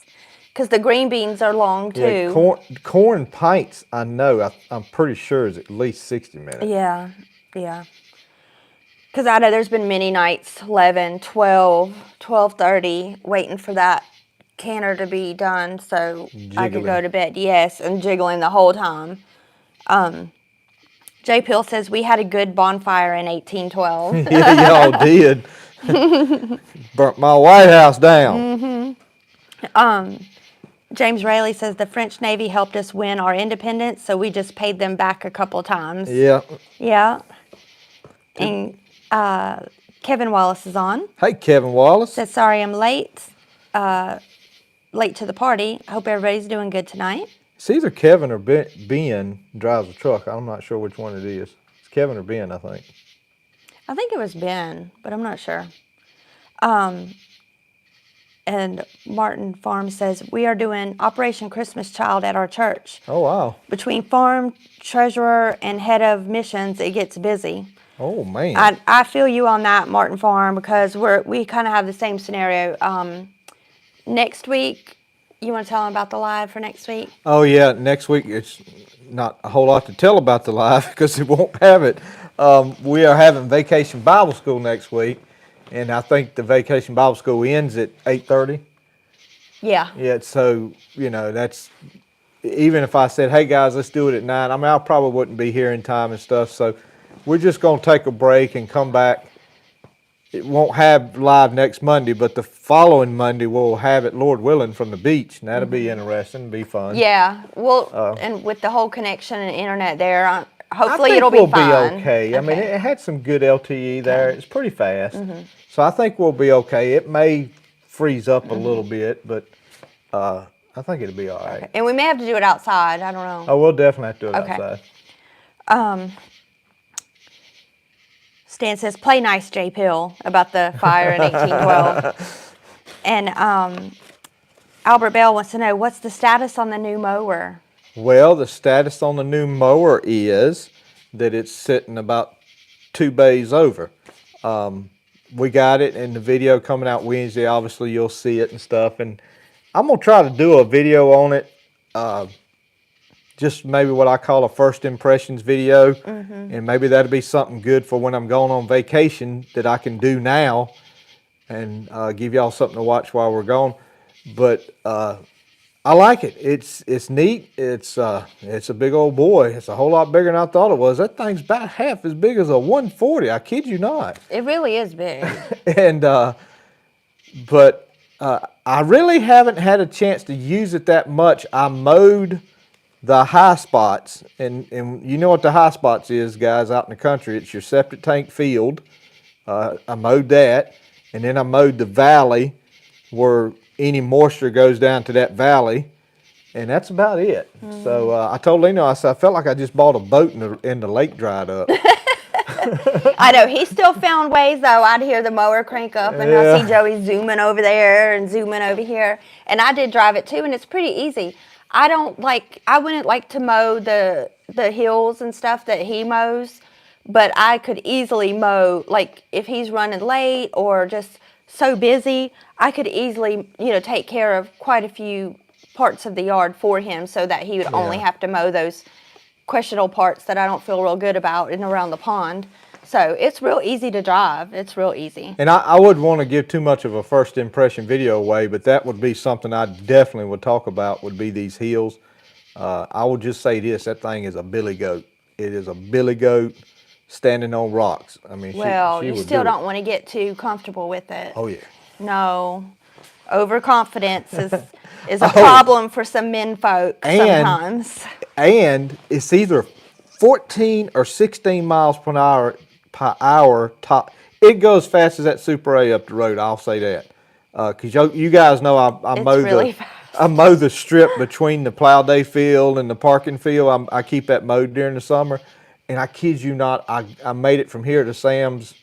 Because the green beans are long too. Yeah, corn pints, I know, I'm pretty sure is at least 60 minutes. Yeah, yeah. Because I know there's been many nights, 11, 12, 12:30, waiting for that canner to be done so I could go to bed. Yes, and jiggling the whole time. J. Pill says, we had a good bonfire in 1812. Yeah, y'all did. Burnt my White House down. James Rayleigh says, the French Navy helped us win our independence, so we just paid them back a couple times. Yeah. Yeah. And Kevin Wallace is on. Hey, Kevin Wallace. Says, sorry I'm late. Late to the party. I hope everybody's doing good tonight. It's either Kevin or Ben drives the truck. I'm not sure which one it is. It's Kevin or Ben, I think. I think it was Ben, but I'm not sure. And Martin Farm says, we are doing Operation Christmas Child at our church. Oh, wow. Between farm, treasurer, and head of missions, it gets busy. Oh, man. I feel you on that, Martin Farm, because we kind of have the same scenario. Next week, you want to tell them about the live for next week? Oh, yeah. Next week, it's not a whole lot to tell about the live because it won't have it. We are having Vacation Bible School next week, and I think the Vacation Bible School ends at 8:30. Yeah. Yeah, so, that's, even if I said, hey, guys, let's do it at 9, I mean, I probably wouldn't be here in time and stuff, so we're just going to take a break and come back. It won't have live next Monday, but the following Monday we'll have it, Lord willing, from the beach, and that'll be interesting, be fun. Yeah, well, and with the whole connection and internet there, hopefully it'll be fine. I think we'll be okay. I mean, it had some good LTE there. It's pretty fast. So I think we'll be okay. It may freeze up a little bit, but I think it'll be all right. Okay. And we may have to do it outside. I don't know. Oh, we'll definitely have to do it outside. Stan says, play nice, J. Pill, about the fire in 1812. And Albert Bell wants to know, what's the status on the new mower? Well, the status on the new mower is that it's sitting about 2 bays over. We got it in the video coming out Wednesday. Obviously, you'll see it and stuff. And I'm going to try to do a video on it. Just maybe what I call a first impressions video. And maybe that'll be something good for when I'm going on vacation that I can do now and give y'all something to watch while we're gone. But I like it. It's neat. It's a big old boy. It's a whole lot bigger than I thought it was. That thing's about half as big as a 140. I kid you not. It really is big. And but I really haven't had a chance to use it that much. I mowed the high spots, and you know what the high spots is, guys, out in the country. It's your septic tank field. I mowed that, and then I mowed the valley where any moisture goes down to that valley, and that's about it. So I told Lino, I said, I felt like I just bought a boat and the lake dried up. I know, he still found ways, though. I'd hear the mower crank up, and I see Joey zooming over there and zooming over here. And I did drive it, too, and it's pretty easy. I wouldn't like to mow the hills and stuff that he mows, but I could easily mow, like, if he's running late or just so busy, I could easily, take care of quite a few parts of the yard for him so that he would only have to mow those questionable parts that I don't feel real good about and around the pond. So it's real easy to drive. It's real easy. And I wouldn't want to give too much of a first impression video away, but that would be something I definitely would talk about, would be these hills. I will just say this, that thing is a billy goat. It is a billy goat standing on rocks. I mean, Well, she you would still do it. don't want to get too comfortable with it. Oh, yeah. No. Overconfidence is a problem for some men folk sometimes. And it's either 14 or 16 miles per hour top. It goes fast as that Super A up the road, I'll say that. Because you guys know I mow the strip between the plow day field and the parking field. I keep that mowed during the summer. And I kid you not, I made it from here to Sam's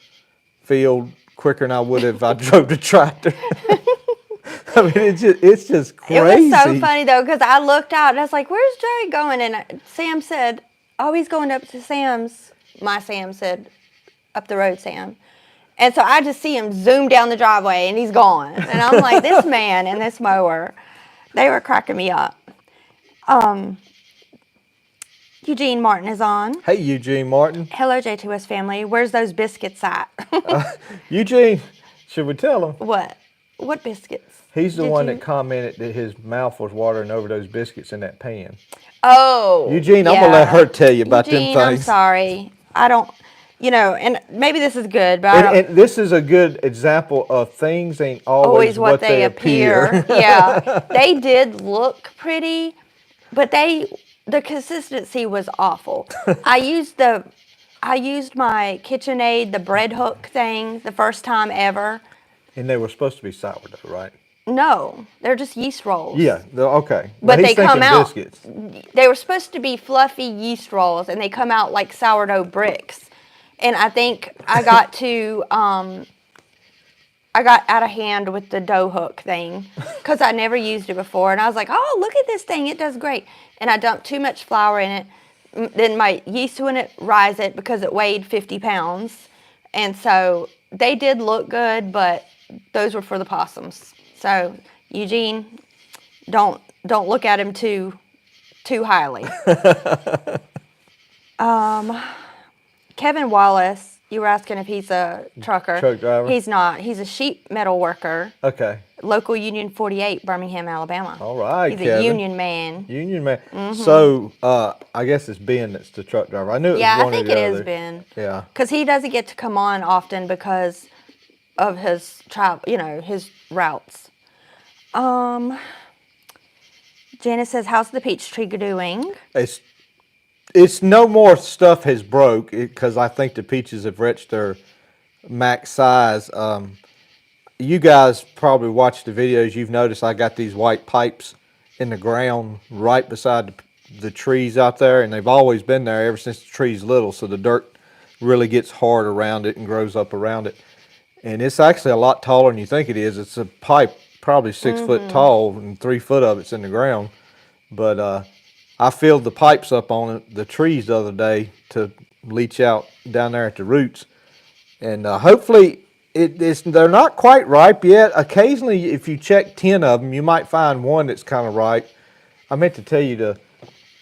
field quicker than I would if I drove the tractor. I mean, it's just crazy. It was so funny, though, because I looked out and I was like, where's Joey going? And Sam said, oh, he's going up to Sam's. My Sam said, up the road, Sam. And so I just see him zoom down the driveway and he's gone. And I'm like, this man and this mower, they were cracking me up. Eugene Martin is on. Hey, Eugene Martin. Hello, Jtwes family. Where's those biscuits at? Eugene, should we tell him? What? What biscuits? He's the one that commented that his mouth was watering over those biscuits in that pan. Oh. Eugene, I'm going to let her tell you about Eugene, them things. I'm sorry. I don't, and maybe this is good, but and this is a good example of things ain't always what they appear. Yeah. They did look pretty, but the consistency was awful. I used my KitchenAid, the bread hook thing, the first time ever. And they were supposed to be sourdough, right? No, they're just yeast rolls. Yeah, okay. But he's they come thinking out. Biscuits. They were supposed to be fluffy yeast rolls, and they come out like sourdough bricks. And I think I got out of hand with the dough hook thing because I never used it before. And I was like, oh, look at this thing. It does great. And I dumped too much flour in it. Then my yeast wouldn't rise it because it weighed 50 pounds. And so they did look good, but those were for the possums. So, Eugene, don't look at him too highly. Kevin Wallace, you were asking if he's a trucker. Truck driver? He's not. He's a sheet metal worker. Okay. Local Union 48, Birmingham, Alabama. All right, He's Kevin. a union man. Union man. Mm-hmm. So, I guess it's Ben that's the truck driver. I knew it was one I or think the it other. is Ben. Yeah. Because he doesn't get to come on often because of his travel, his routes. Janice says, how's the peach tree doing? It's no more stuff has broke because I think the peaches have reached their max size. You guys probably watched the videos. You've noticed I got these white pipes in the ground right beside the trees out there, and they've always been there ever since the tree's little, so the dirt really gets hard around it and grows up around it. And it's actually a lot taller than you think it is. It's a pipe probably 6 foot tall, and 3 foot of it's in the ground. But I filled the pipes up on the trees the other day to leach out down there at the roots. And hopefully, they're not quite ripe yet. Occasionally, if you check 10 of them, you might find one that's kind of ripe. I meant to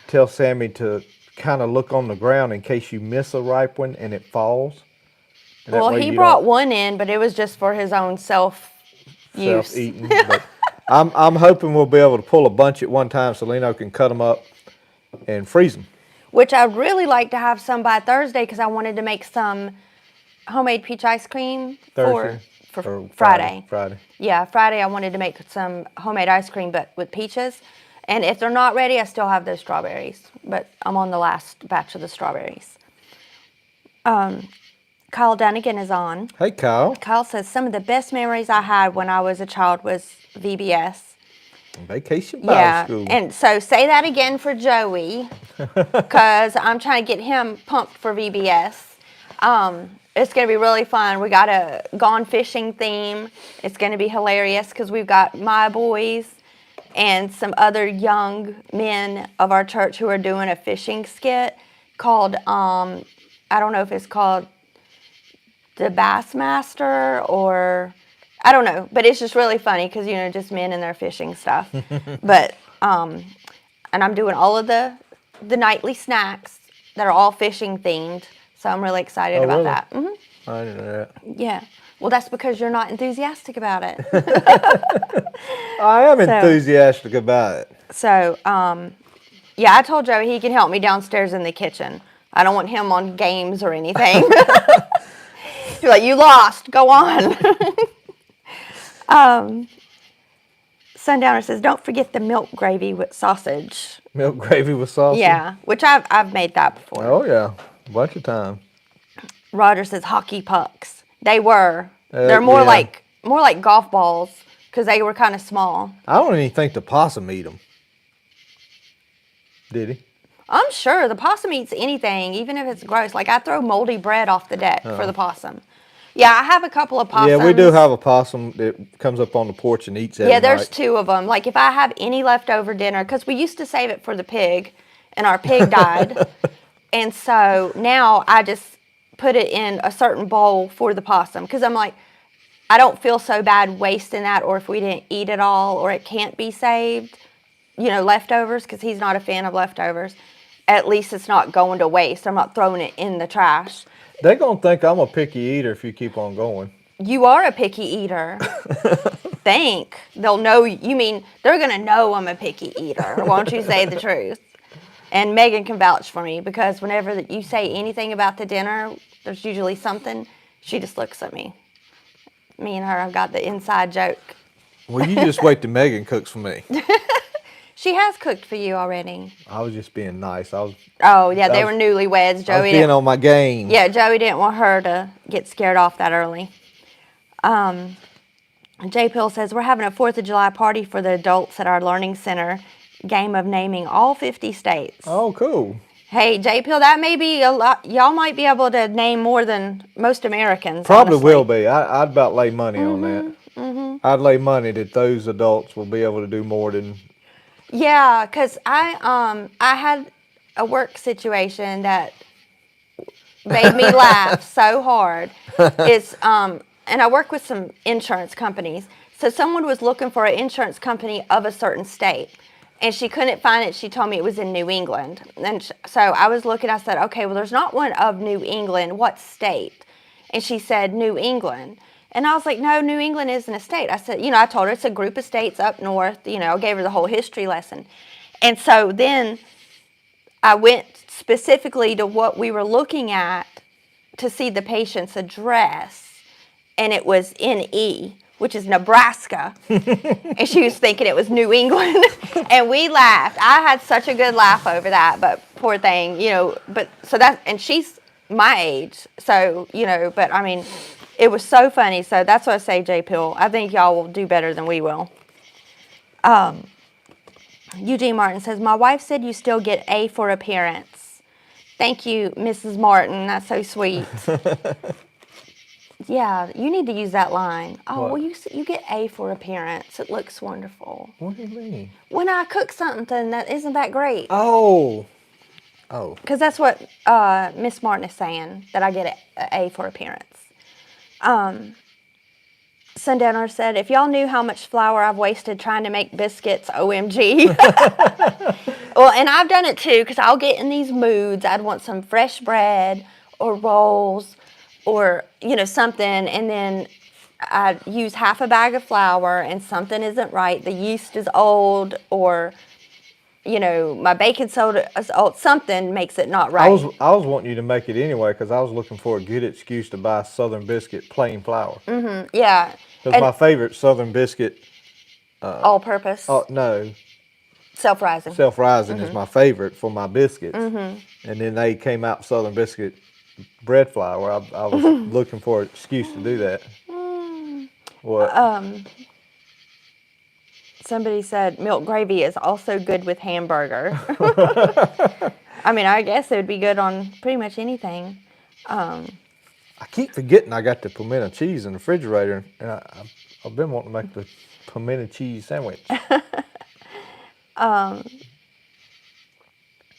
tell Sammy to kind of look on the ground in case you miss a ripe one and it falls. Well, he brought one in, but it was just for his own self-use. Self-eating. But I'm hoping we'll be able to pull a bunch at one time so Lino can cut them up and freeze them. Which I'd really like to have some by Thursday because I wanted to make some homemade peach ice cream Thursday for or Friday. Friday. Yeah, Friday I wanted to make some homemade ice cream, but with peaches. And if they're not ready, I still have those strawberries. But I'm on the last batch of the strawberries. Kyle Dunnigan is on. Hey, Kyle. Kyle says, some of the best memories I had when I was a child was VBS. Vacation Bible School. And so say that again for Joey, because I'm trying to get him pumped for VBS. It's going to be really fun. We got a gone fishing theme. It's going to be hilarious because we've got my boys and some other young men of our church who are doing a fishing skit called, I don't know if it's called The Bassmaster or... I don't know, but it's just really funny because, just men and their fishing stuff. But, and I'm doing all of the nightly snacks that are all fishing themed. So I'm really excited about that. Mm-hmm. I didn't know that. Yeah. Well, that's because you're not enthusiastic about it. I am enthusiastic about it. So, yeah, I told Joey he can help me downstairs in the kitchen. I don't want him on games or anything. You're like, you lost. Go on. Sundowner says, don't forget the milk gravy with sausage. Milk gravy with sausage? Yeah, which I've made that before. Oh, yeah. A bunch of time. Roger says hockey pucks. They were. They're more like golf balls because they were kind of small. I don't even think the possum eat them. Did he? I'm sure the possum eats anything, even if it's gross. Like I throw moldy bread off the deck for the possum. Yeah, I have a couple of possums. Yeah, we do have a possum that comes up on the porch and eats every Yeah, there's night. 2 of them. Like if I have any leftover dinner, because we used to save it for the pig, and our pig died. And so now I just put it in a certain bowl for the possum. Because I'm like, I don't feel so bad wasting that, or if we didn't eat it all, or it can't be saved, leftovers, because he's not a fan of leftovers. At least it's not going to waste. I'm not throwing it in the trash. They're going to think I'm a picky eater if you keep on going. You are a picky eater. They'll know. You mean they're going to know I'm a picky eater. Won't you say the truth? And Megan can vouch for me because whenever you say anything about the dinner, there's usually something. She just looks at me. Me and her have got the inside joke. Well, you just wait till Megan cooks for me. She has cooked for you already. I was just being nice. They were newlyweds. I was being on my game. Yeah, Joey didn't want her to get scared off that early. J. Pill says, we're having a 4th of July party for the adults at our learning center. Game of naming all 50 states. Oh, cool. Hey, J. Pill, that may be a lot. Y'all might be able to name more than most Americans. Probably honestly. will be. I'd about lay money on that. Mm-hmm. I'd lay money that those adults will be able to do more than... Yeah, because I had a work situation that made me laugh so hard. And I work with some insurance companies. So someone was looking for an insurance company of a certain state. And she couldn't find it. She told me it was in New England. And so I was looking, I said, okay, well, there's not one of New England. What state? And she said, New England. And I was like, no, New England isn't a state. I said, I told her it's a group of states up north. I gave her the whole history lesson. And so then I went specifically to what we were looking at to see the patient's address. And it was NE, which is Nebraska. And she was thinking it was New England. And we laughed. I had such a good laugh over that, but poor thing, and she's my age. So, but I mean, it was so funny. So that's what I say, J. Pill. I think y'all will do better than we will. Eugene Martin says, my wife said you still get A for appearance. Thank you, Mrs. Martin. That's so sweet. Yeah, you need to use that line. Oh, What? well, you get A for appearance. It looks wonderful. What do you mean? When I cook something that isn't that great. Oh. Because that's what Miss Martin is saying, that I get an A for appearance. Sundowner said, if y'all knew how much flour I've wasted trying to make biscuits, OMG. Well, and I've done it too, because I'll get in these moods. I'd want some fresh bread or rolls or, something. And then I use half a bag of flour and something isn't right, the yeast is old, or my baking soda is old, something makes it not right. I was wanting you to make it anyway because I was looking for a good excuse to buy Southern Biscuit plain flour. Yeah, Because and my favorite Southern Biscuit, all purpose, oh no, self-rising. self-rising is my favorite for my biscuits. And then they came out Southern Biscuit bread flour. I was looking for an excuse to do that. What? Somebody said milk gravy is also good with hamburger. I mean, I guess it would be good on pretty much anything. I keep forgetting I got the pimento cheese in the refrigerator, and I've been wanting to make the pimento cheese sandwich.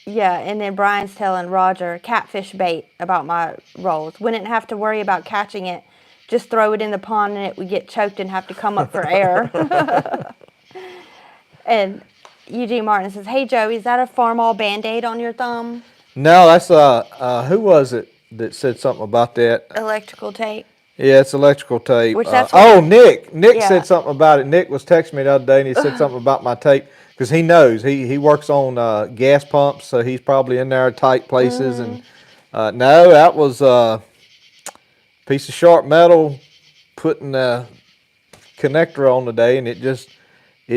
Yeah, and then Brian's telling Roger catfish bait about my rolls. Wouldn't have to worry about catching it. Just throw it in the pond and it would get choked and have to come up for air. And Eugene Martin says, "Hey Joey, is that a Farmall Band-Aid on your thumb?" No, that's who was it that said something about that? Electrical tape. Yeah, it's electrical tape. Which that's what- Nick. Nick Yeah. said something about it. Nick was texting me the other day, and he said something about my tape because he knows he works on gas pumps, so he's probably in there tight places. And no, that was a piece of sharp metal putting a connector on today, and it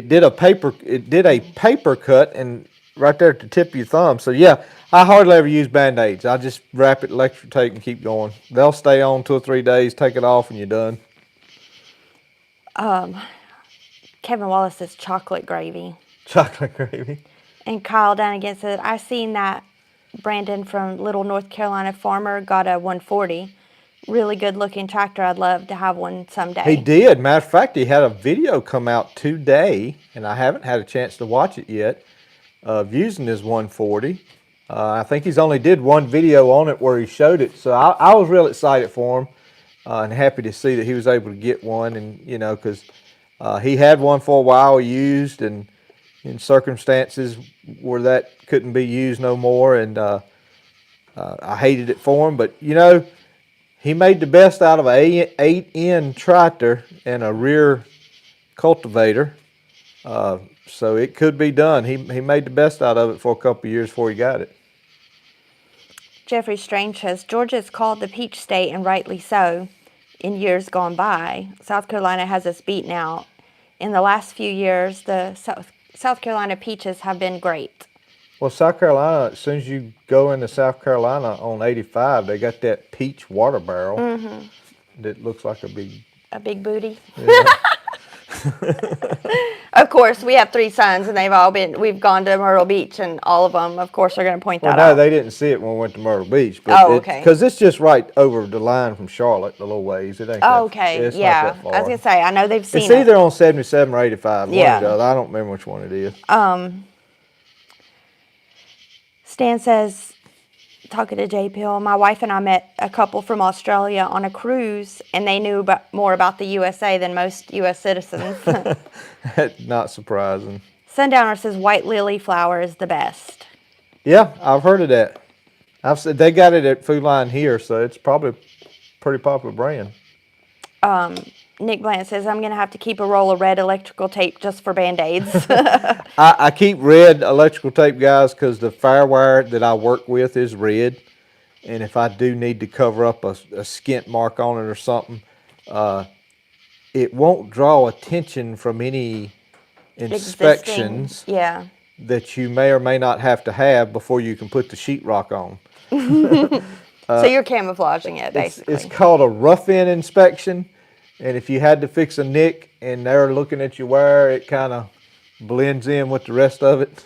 did a paper cut and right there at the tip of your thumb. So yeah, I hardly ever use Band-Aids. I just wrap it electric tape and keep going. They'll stay on 2 or 3 days, take it off, and you're done. Kevin Wallace says chocolate gravy. Chocolate gravy. And Kyle down again said, "I seen that Brandon from Little North Carolina farmer got a 140. Really good looking tractor. I'd love to have one someday." He did. Matter of fact, he had a video come out today, and I haven't had a chance to watch it yet, of using his 140. I think he's only did one video on it where he showed it. So I was real excited for him and happy to see that he was able to get one. And, because he had one for a while used, and in circumstances where that couldn't be used no more. And I hated it for him. But, he made the best out of an 8N tractor and a rear cultivator. So it could be done. He made the best out of it for a couple of years before he got it. Jeffrey Strange says, "Georgia is called the peach state, and rightly so, in years gone by. South Carolina has us beat now. In the last few years, the South Carolina peaches have been great." Well, South Carolina, as soon as you go into South Carolina on 85, they got that peach water barrel that looks like a big booty. Yeah. Of course, we have 3 sons, and we've gone to Myrtle Beach, and all of them, of course, are going to point that Well, out. no, they didn't see it when we went to Myrtle Beach. But okay. Because it's just right over the line from Charlotte, the little ways. It ain't that, Okay, it's yeah. not that far. I was going to say, I know they've seen It's it. either on 77 or 85. Yeah. One or the other. I don't remember which one it is. Stan says, talking to J. Pill, "My wife and I met a couple from Australia on a cruise, and they knew more about the USA than most U.S. citizens." Not surprising. Sundowner says, "White lily flower is the best." Yeah, I've heard of that. I've said they got it at Food Line here, so it's probably a pretty popular brand. Nick Blant says, "I'm going to have to keep a roll of red electrical tape just for Band-Aids." I keep red electrical tape, guys, because the firewire that I work with is red. And if I do need to cover up a skint mark on it or something, it won't draw attention from any inspections Yeah. that you may or may not have to have before you can put the sheetrock on. So you're camouflaging it, basically. It's called a rough-in inspection. And if you had to fix a nick and they're looking at your wire, it kind of blends in with the rest of it.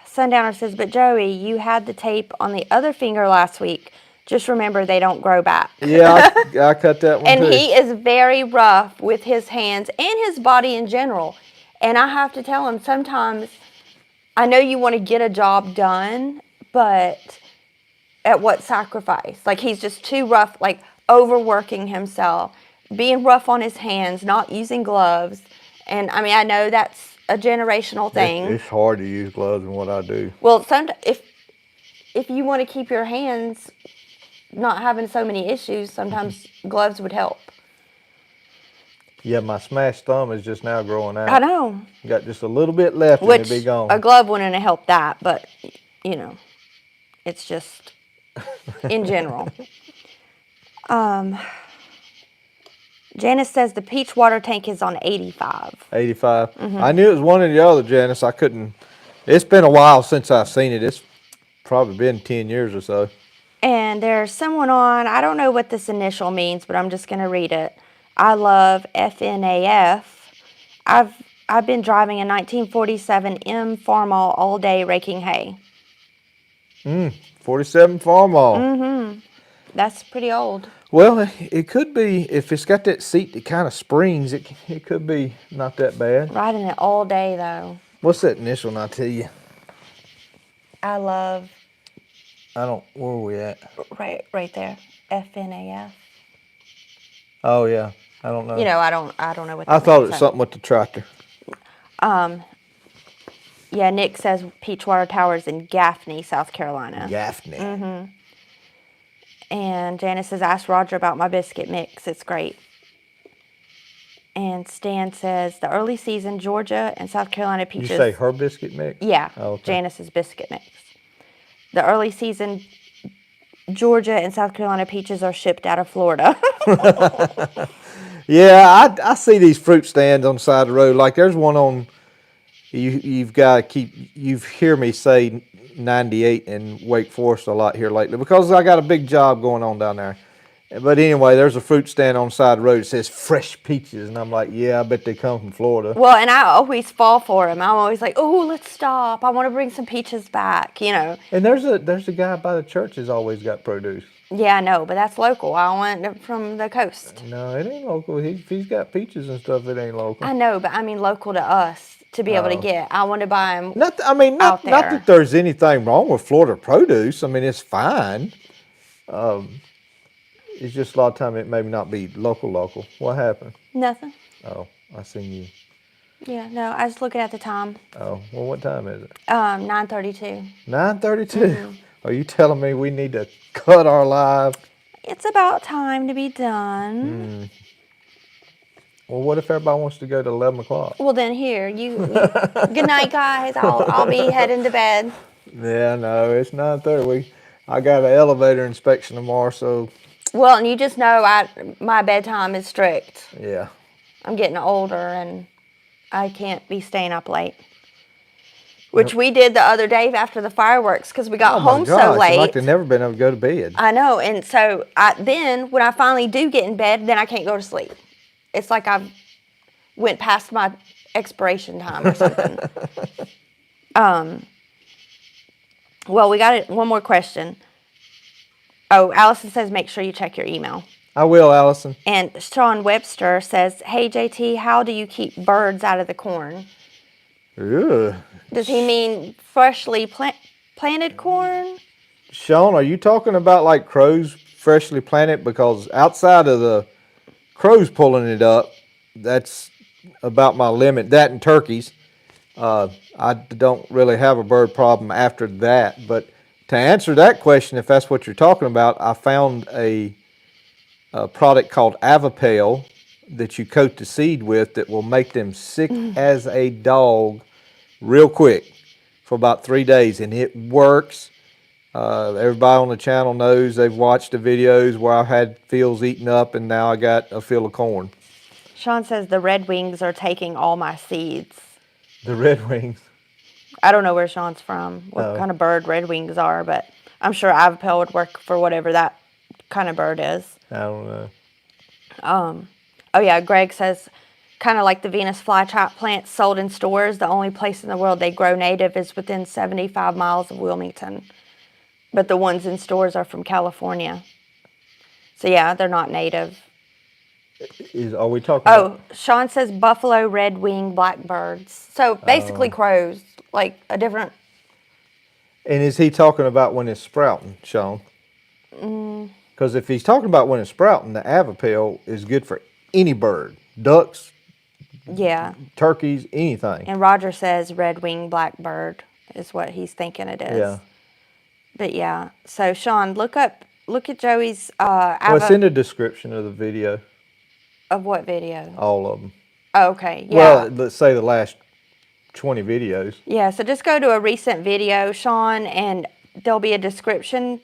Sundowner says, "But Joey, you had the tape on the other finger last week. Just remember, they don't grow back." Yeah, I cut that one And too. he is very rough with his hands and his body in general. And I have to tell him, sometimes I know you want to get a job done, but at what sacrifice? Like, he's just too rough, like overworking himself, being rough on his hands, not using gloves. And I mean, I know that's a generational thing. It's hard to use gloves in what I do. Well, if you want to keep your hands not having so many issues, sometimes gloves would help. Yeah, my smashed thumb is just now growing out. I know. Got just a little bit left and Which it'll be gone. a glove wouldn't have helped that, but it's just in general. Janice says the peach water tank is on 85. 85. I knew it was one or the other, Janice. I couldn't. It's been a while since I've seen it. It's probably been 10 years or so. And there's someone on, I don't know what this initial means, but I'm just going to read it. I love FNAF. I've been driving a 1947 M Farmall all day raking hay. 47 Farmall. That's pretty old. Well, it could be, if it's got that seat that kind of springs, it could be not that bad. Riding it all day, though. What's that initial, and I'll tell you? I love. Where are we at? Right there. FNAF. Oh, yeah. I don't know. I don't know what that I thought means, it was something with the tractor. Yeah, Nick says Peachwater Towers in Gaffney, South Carolina. Gaffney. And Janice says, ask Roger about my biscuit mix. It's great. And Stan says, the early season Georgia and South Carolina peaches. You say her biscuit mix? Yeah, oh, okay. Janice's biscuit mix. The early season Georgia and South Carolina peaches are shipped out of Florida. Yeah, I see these fruit stands on the side of the road. Like there's one on, you've got to keep, you hear me say 98 in Wake Forest a lot here lately because I got a big job going on down there. But anyway, there's a fruit stand on the side of the road that says fresh peaches. And I'm like, yeah, I bet they come from Florida. Well, and I always fall for them. I'm always like, oh, let's stop. I want to bring some peaches back, And there's a guy by the church that's always got produce. Yeah, I know, but that's local. I want it from the coast. No, it ain't local. If he's got peaches and stuff, it ain't local. I know, but I mean local to us to be able to get. I want to buy them not that there's anything wrong with Florida produce. I mean, it's fine. It's just a lot of time it may not be local. What happened? Nothing. Oh, I seen you. Yeah, no, I was looking at the time. Oh, well, what time is it? 9:32. 9:32? Are you telling me we need to cut our live? It's about time to be done. Well, what if everybody wants to go to 11 o'clock? Well, then here, good night, guys. I'll be heading to bed. Yeah, no, it's 9:30. I got an elevator inspection tomorrow, so. Well, and you just know my bedtime is strict. Yeah. I'm getting older, and I can't be staying up late. Which we did the other day after the fireworks because we got home so late. It's like they've never been able to go to bed. I know, and so then when I finally do get in bed, then I can't go to sleep. It's like I've went past my expiration time or something. Well, we got one more question. Oh, Allison says make sure you check your email. I will, Allison. And Sean Webster says, hey, JT, how do you keep birds out of the corn? Ugh. Does he mean freshly planted corn? Sean, are you talking about like crows freshly planted? Because outside of the crows pulling it up, that's about my limit. That and turkeys. I don't really have a bird problem after that. But to answer that question, if that's what you're talking about, I found a product called Avipel that you coat the seed with that will make them sick as a dog real quick for about 3 days, and it works. Everybody on the channel knows, they've watched the videos where I've had fields eaten up and now I got a field of corn. Sean says the Red Wings are taking all my seeds. The Red Wings? I don't know where Sean's from, what kind of bird Red Wings are, but I'm sure Avipel would work for whatever that kind of bird is. I don't know. Oh yeah, Greg says, kind of like the Venus flytrap plants sold in stores, the only place in the world they grow native is within 75 miles of Wilmington. But the ones in stores are from California. So yeah, they're not native. Are we talking about? Oh, Sean says buffalo red wing blackbirds. So basically crows, like a different. And is he talking about when it's sprouting, Sean? Because if he's talking about when it's sprouting, the Avipel is good for any bird. Ducks, yeah, turkeys, anything. And Roger says red wing blackbird is what he's thinking it is. Yeah. But yeah, so Sean, look up look at Joey's Well, it's in the description of the video. Of what video? All of them. Oh, okay, yeah. Well, let's say the last 20 videos. Yeah, so just go to a recent video, Sean, and there'll be a description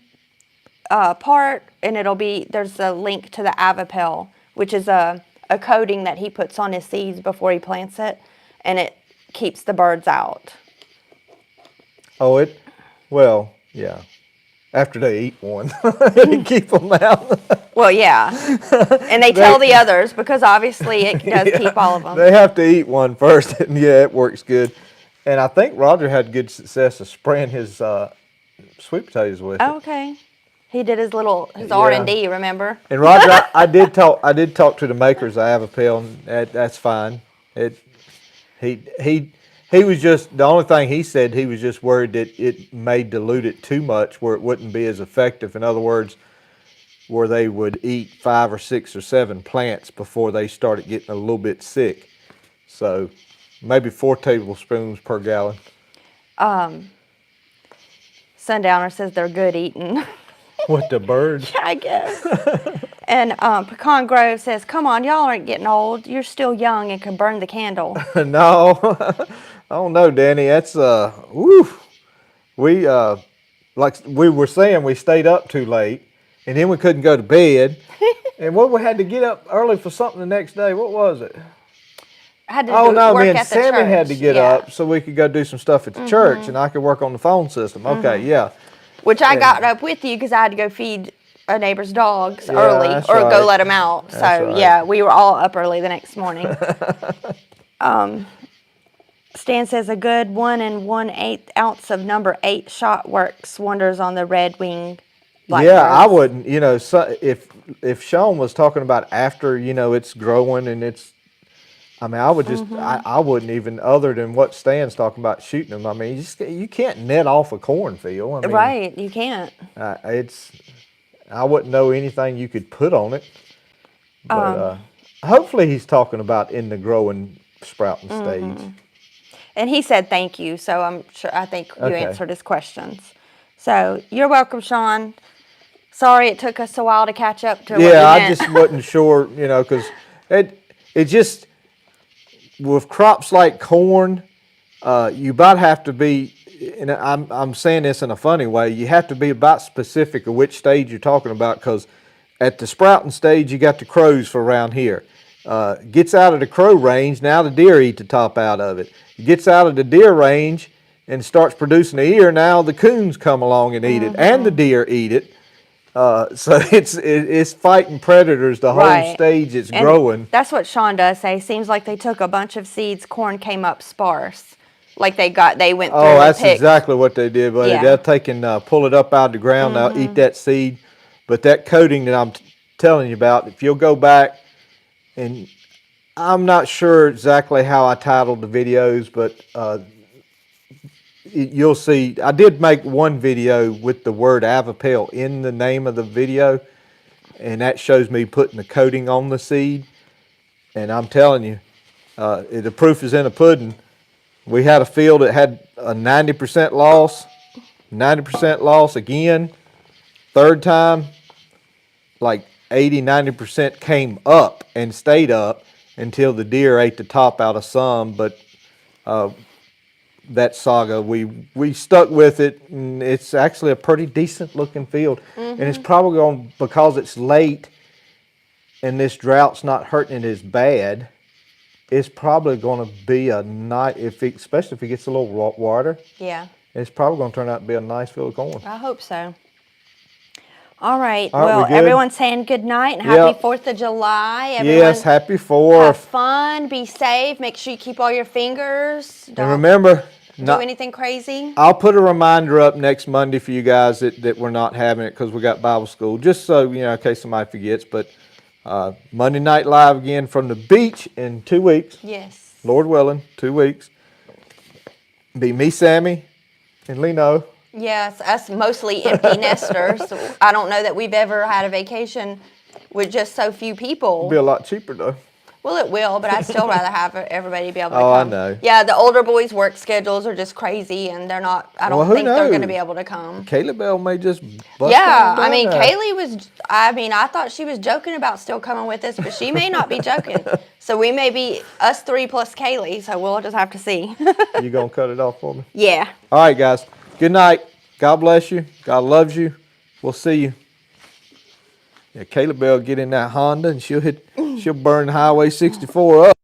part, and there's a link to the Avipel, which is a coating that he puts on his seeds before he plants it, and it keeps the birds out. Oh, well, yeah. After they eat one, keep them out. Well, yeah. And they tell the others, because obviously it does keep all of them. They have to eat one first, and yeah, it works good. And I think Roger had good success of spraying his sweet potatoes with it. Okay. He did his R&D, remember? And Roger, I did talk to the makers of Avipel, and that's fine. He was just, the only thing he said, he was just worried that it may dilute it too much where it wouldn't be as effective. In other words, where they would eat 5 or 6 or 7 plants before they started getting a little bit sick. So maybe 4 tablespoons per gallon. Sundowner says they're good eating. What, the birds? I guess. And Pecan Grove says, come on, y'all aren't getting old. You're still young and can burn the candle. No. I don't know, Danny. That's, we, like we were saying, we stayed up too late, and then we couldn't go to bed. And we had to get up early for something the next day. What was it? Had to me and at the Sammy church. had to get up so we could go do some stuff at the church, and I could work on the phone system. Okay, yeah. Which I got up with you because I had to go feed a neighbor's dogs early, that's or right. go let them out. So right. yeah, we were all up early the next morning. Stan says a good 1 1/8 ounce of number 8 shot works wonders on the red wing blackbirds. Yeah, I wouldn't. You know, so if Sean was talking about after, you know, it's growing and it's, I mean, I would just, I wouldn't even, other than what Stan's talking about shooting them. I mean, you can't net off a cornfield. I mean, Right, you can't. I wouldn't know anything you could put on it. But hopefully he's talking about in the growing, sprouting stage. And he said thank you, so I think you Okay. answered his questions. So you're welcome, Sean. Sorry it took us a while to catch up to what you Yeah, I meant. just wasn't sure, you know, because it just, with crops like corn, you about have to be, and I'm saying this in a funny way, you have to be about specific of which stage you're talking about, because at the sprouting stage, you got the crows for around here. Gets out of the crow range, now the deer eat the top out of it. Gets out of the deer range and starts producing the ear, now the coons come along and eat it, and the deer eat it. So it's fighting predators the whole Right. stage it's And growing. That's what Sean does say. Seems like they took a bunch of seeds, corn came up sparse. Like they went through Oh, and that's picked. exactly what they did, buddy. Yeah. They'll take and pull it up out of the ground, they'll eat that seed. But that coating that I'm telling you about, if you'll go back, and I'm not sure exactly how I titled the videos, but you'll see, I did make one video with the word Avipel in the name of the video, and that shows me putting the coating on the seed. And I'm telling you, the proof is in the pudding. We had a field that had a 90% loss, 90% loss again. Third time, like 80, 90% came up and stayed up until the deer ate the top out of some. But that saga, we stuck with it, and it's actually a pretty decent looking field. And it's probably going, because it's late and this drought's not hurting it as bad, it's probably going to be a nice, especially if it gets a little water, Yeah, it's probably going to turn out to be a nice field of corn. I hope so. All right. All right, Well, we good? everyone's saying good night and happy 4th of July. Everyone Yes, happy have 4th. fun, be safe, make sure you keep all your fingers. And Don't remember, do anything crazy. I'll put a reminder up next Monday for you guys that we're not having it because we got Bible school, just so, you know, in case somebody forgets. But Monday Night Live again from the beach in 2 weeks. Yes. Lord willing, 2 weeks. Be me, Sammy, and Leno. Yes, us mostly empty nesters. I don't know that we've ever had a vacation with just so few people. It'll be a lot cheaper though. Well, it will, but I'd still rather have everybody be able to come. Oh, I know. Yeah, the older boys' work schedules are just crazy, and they're not. I don't Well, who think they're going to knows? be able to come. Caleb Bell may just bust Yeah, on I mean, down there. Kaylee was. I mean, I thought she was joking about still coming with us, but she may not be joking. So we may be us three plus Kaylee. So we'll just have to see. You gonna cut it off for me? Yeah. All right, guys. Good night. God bless you. God loves you. We'll see you. Yeah, Caleb Bell get in that Honda and she'll burn Highway 64 up.